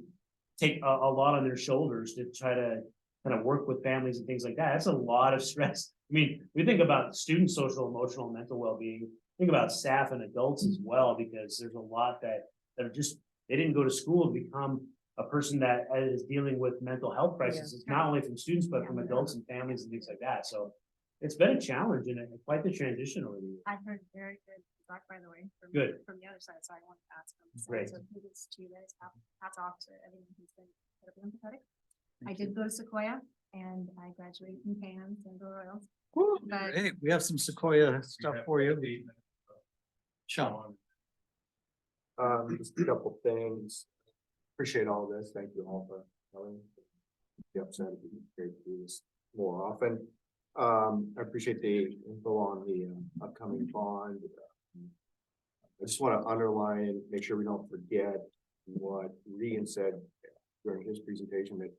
take a lot on their shoulders to try to kind of work with families and things like that. That's a lot of stress. I mean, we think about student social, emotional, and mental well-being. Think about staff and adults as well, because there's a lot that are just, they didn't go to school to become a person that is dealing with mental health crises. It's not only from students, but from adults and families and things like that. So it's been a challenge and quite the transition over the years. I heard very good feedback, by the way, from Good. from the other side, so I want to ask them. Great. So kudos to you guys, hats off to everyone who's been incredibly empathetic. I did go to Sequoia and I graduated from CAMS and go Royals. But Hey, we have some Sequoia stuff for you. Sean. Just a couple things. Appreciate all this. Thank you all for coming. The upside would be great to do this more often. I appreciate the info on the upcoming bond. I just want to underline and make sure we don't forget what Rian said during his presentation, that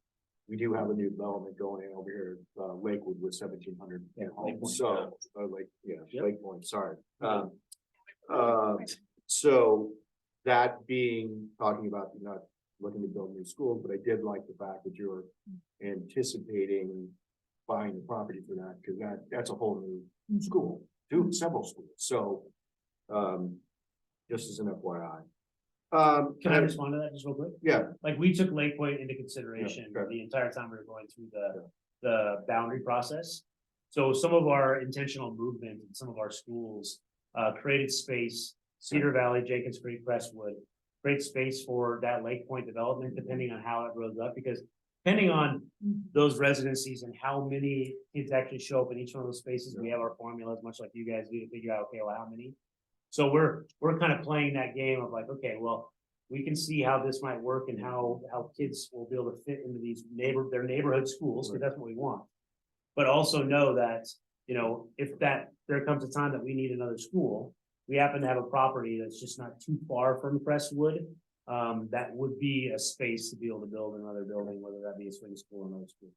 we do have a new development going in over here, Lakewood with 1,700 homes. So, Lake Point, sorry. So that being, talking about not looking to build new schools, but I did like the fact that you're anticipating buying the property for that, because that's a whole new school, several schools. So just as an FYI. Can I respond to that just real quick? Yeah. Like, we took Lake Point into consideration the entire time we were going through the boundary process. So some of our intentional movement in some of our schools created space, Cedar Valley, Jenkins Creek, Crestwood, create space for that Lake Point development, depending on how it grows up, because depending on those residencies and how many kids actually show up in each one of those spaces, we have our formulas, much like you guys do, to figure out, okay, well, how many. So we're kind of playing that game of like, okay, well, we can see how this might work and how kids will be able to fit into these their neighborhood schools, because that's what we want. But also know that, you know, if there comes a time that we need another school, we happen to have a property that's just not too far from Crestwood, that would be a space to be able to build another building, whether that be a swing school or another school.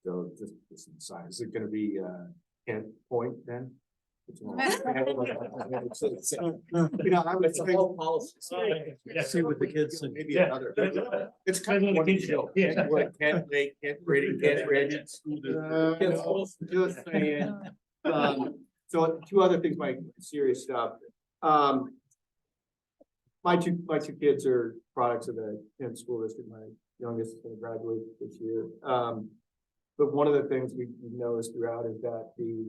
So just inside, is it going to be Kent Point then? You know, I would say policy. See what the kids think. maybe another. It's kind of one show. Kent Lake, Kent Brady, Kent Ridge. Just saying. So two other things, Mike, serious stuff. My two kids are products of the Kent School District. My youngest is going to graduate this year. But one of the things we've noticed throughout is that the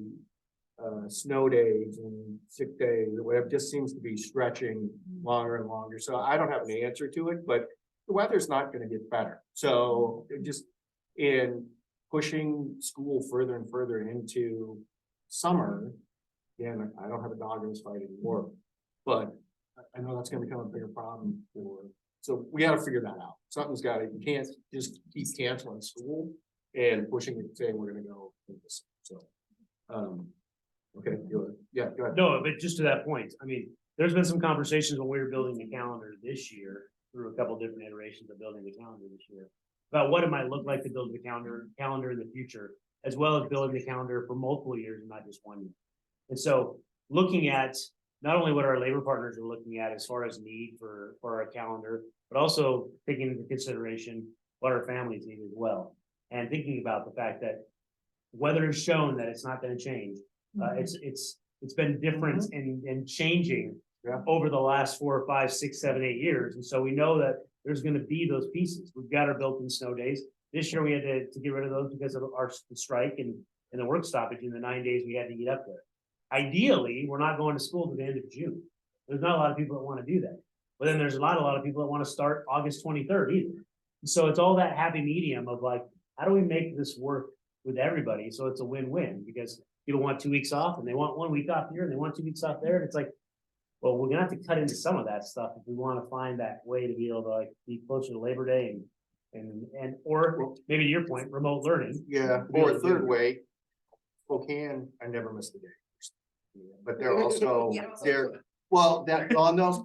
snow days and sick days or whatever just seems to be stretching longer and longer. So I don't have an answer to it, but the weather's not going to get better. So just in pushing school further and further into summer, again, I don't have a dog in this fight anymore, but I know that's going to become a bigger problem so we got to figure that out. Something's got to, you can't just keep canceling school and pushing it, saying we're going to go into this. So, okay, go ahead. No, but just to that point, I mean, there's been some conversations when we were building the calendar this year, through a couple different iterations of building the calendar this year, about what it might look like to build the calendar in the future, as well as building the calendar for multiple years and not just 1 year. And so looking at not only what our labor partners are looking at as far as need for our calendar, but also taking into consideration what our families need as well. And thinking about the fact that weather has shown that it's not gonna change. It's been different and changing Yeah. over the last 4 or 5, 6, 7, 8 years. And so we know that there's gonna be those pieces. We've got our built-in snow days. This year we had to get rid of those because of our strike and the work stoppage in the 9 days we had to get up there. Ideally, we're not going to school to the end of June. There's not a lot of people that want to do that. But then there's not a lot of people that want to start August 23rd either. So it's all that happy medium of like, how do we make this work with everybody? So it's a win-win because people want 2 weeks off and they want 1 week off here and they want 2 weeks off there. And it's like, well, we're gonna have to cut into some of that stuff if we want to find that way to be able to like be closer to Labor Day or maybe to your point, remote learning. Yeah, or a third way, Spokane, I never missed a day. But they're also, no,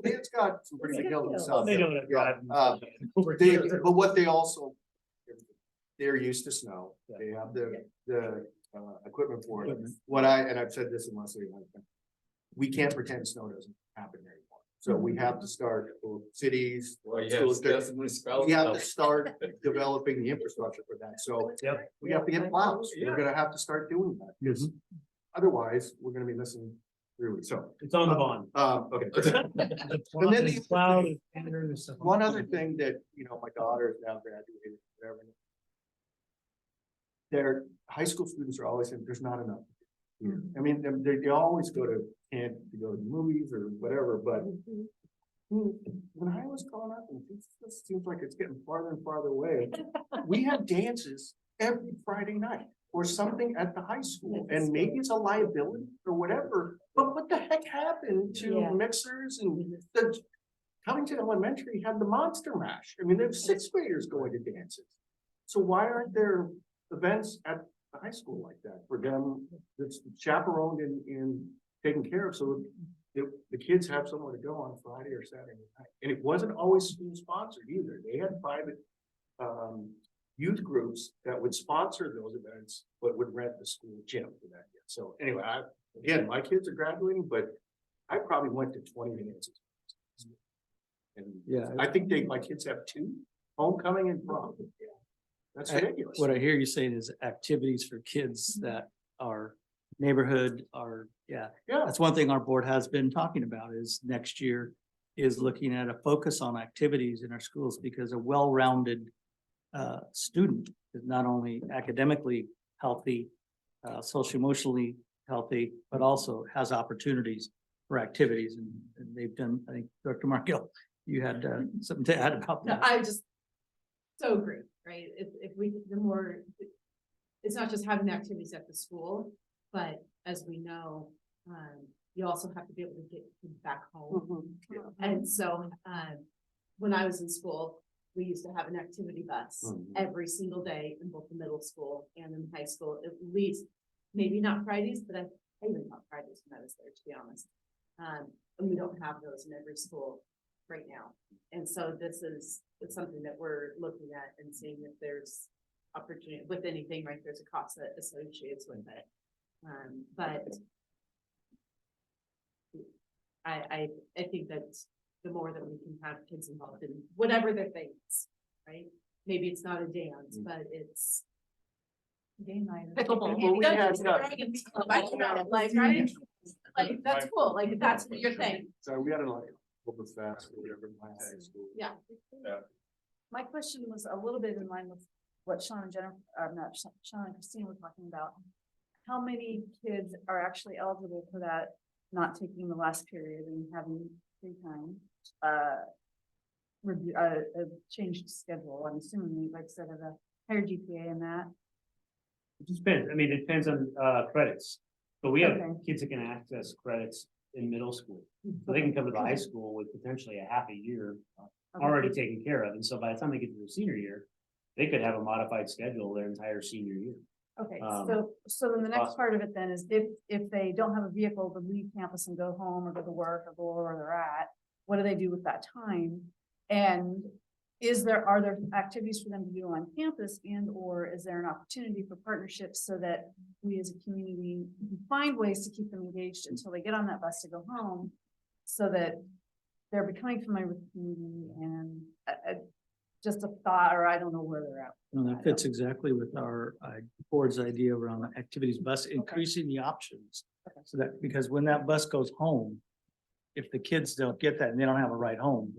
it's got some pretty good hills themselves. They know that driving. But what they also, they're used to snow, they have the equipment for it. And I've said this in Leslie, we can't pretend snow doesn't happen anymore. So we have to start cities. Well, schools, municipalities. we have to start developing the infrastructure for that. So we have to get plows. We're gonna have to start doing that because otherwise we're gonna be missing through. So It's on the bond. okay. And then one other thing that, my daughter is now graduated, whatever. Their high school students are always saying there's not enough. I mean, they always go to camp to go to the movies or whatever, but when I was growing up, and it seems like it's getting farther and farther away, we have dances every Friday night or something at the high school, and maybe it's a liability or whatever, but what the heck happened to mixers and the Covington Elementary had the Monster Mash. I mean, there's 6th graders going to dances. So why aren't there events at the high school like that for them that's chaperoned and taken care of so the kids have somewhere to go on Friday or Saturday night? And it wasn't always school sponsored either. They had private youth groups that would sponsor those events, but would rent the school gym for that. So anyway, again, my kids are graduating, but I probably went to 20 dances. And I think my kids have 2, homecoming and prom. That's ridiculous. What I hear you saying is activities for kids that are neighborhood are, that's one thing our board has been talking about is next year is looking at a focus on activities in our schools because a well-rounded student is not only academically healthy, social-emotionally healthy, but also has opportunities for activities and they've done, I think, Dr. Markell, you had something to add about No, that. I just so agree, right? If we, the more, it's not just having the activities at the school, but as we know, you also have to be able to get kids back home. And so, when I was in school, we used to have an activity bus every single day in both the middle school and in high school, at least, maybe not Fridays, but I even thought Fridays when I was there, to be honest. And we don't have those in every school right now. And so it's something that we're looking at and seeing if there's opportunity with anything, right? There's a cost that associates with it. But I think that the more that we can have kids involved in whatever their thing is, right? Maybe it's not a dance, but it's game night. Well, we had, I don't know, like, right? Like, that's cool, like, that's your thing. so we had a Oktoberfest or whatever in my high school. Yeah. My question was a little bit in line with what Sean and Jennifer, not Sean and Christine were talking about. How many kids are actually eligible for that, not taking the last period and having free time? Review, a changed schedule, I'm assuming, like I said, of a higher GPA and that. It just depends. I mean, it depends on credits. So we have Okay. kids that can access credits in middle school. So they can come to the high school with potentially a half a year already taken care of. And so by the time they get to their senior year, they could have a modified schedule their entire senior year. Okay, Um, so then the next part of it then is if they don't have a vehicle to leave campus and go home or go to work or go where they're at, what do they do with that time? And are there activities for them to do on campus or is there an opportunity for partnerships so that we as a community can find ways to keep them engaged until they get on that bus to go home so that they're becoming familiar with the community and just a thought, or I don't know where they're at. And that fits exactly with our board's idea around activities bus, increasing the options. So that, because when that bus goes home, if the kids don't get that and they don't have a ride home,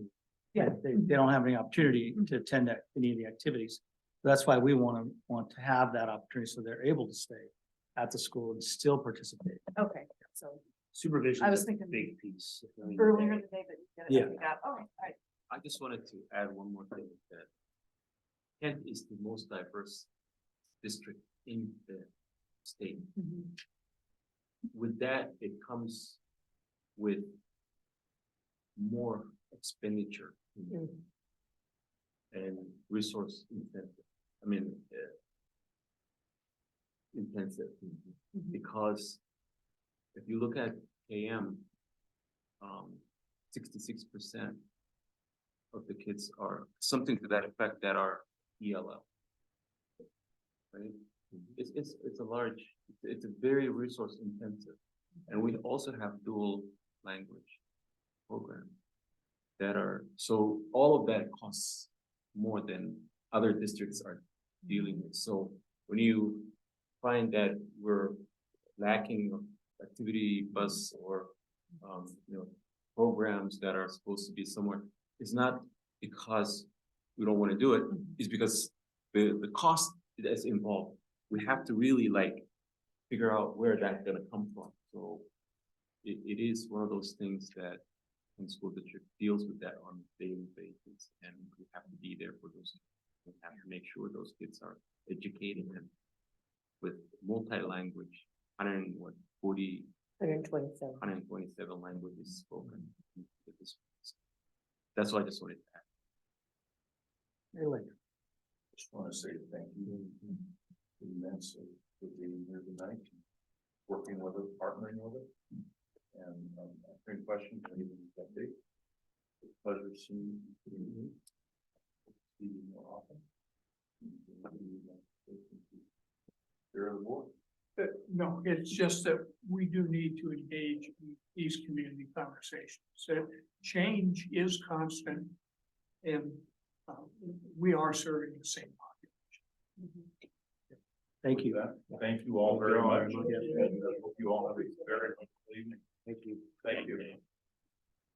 Yeah. they don't have any opportunity to attend any of the activities. That's why we want to have that opportunity so they're able to stay at the school and still participate. Okay, so Supervision I was is a thinking big piece. earlier today, but you Yeah. got it. Got, all right. I just wanted to add one more thing that Kent is the most diverse district in the state. With that, it comes with more expenditure and resource intensive. I mean, intensive, because if you look at KM, 66% of the kids are something to that effect that are ELL. Right? It's a large, it's a very resource intensive. And we also have dual language programs that are, so all of that costs more than other districts are dealing with. So when you find that we're lacking of activity bus or, programs that are supposed to be somewhere, it's not because we don't want to do it, it's because the cost that's involved, we have to really figure out where that's gonna come from. So it is one of those things that the school district deals with that on a daily basis, and we have to be there for those. We have to make sure those kids are educated and with multi-language, 127 languages spoken. That's what I just wanted to add. Just want to say thank you immensely for being here tonight, working with it, partnering with it. And answering questions and even update. Pleasure seeing you. See you more often. You're on the board. No, it's just that we do need to engage in these community conversations. So change is constant and we are serving the same population. Thank you. Thank you all very much. And I hope you all have a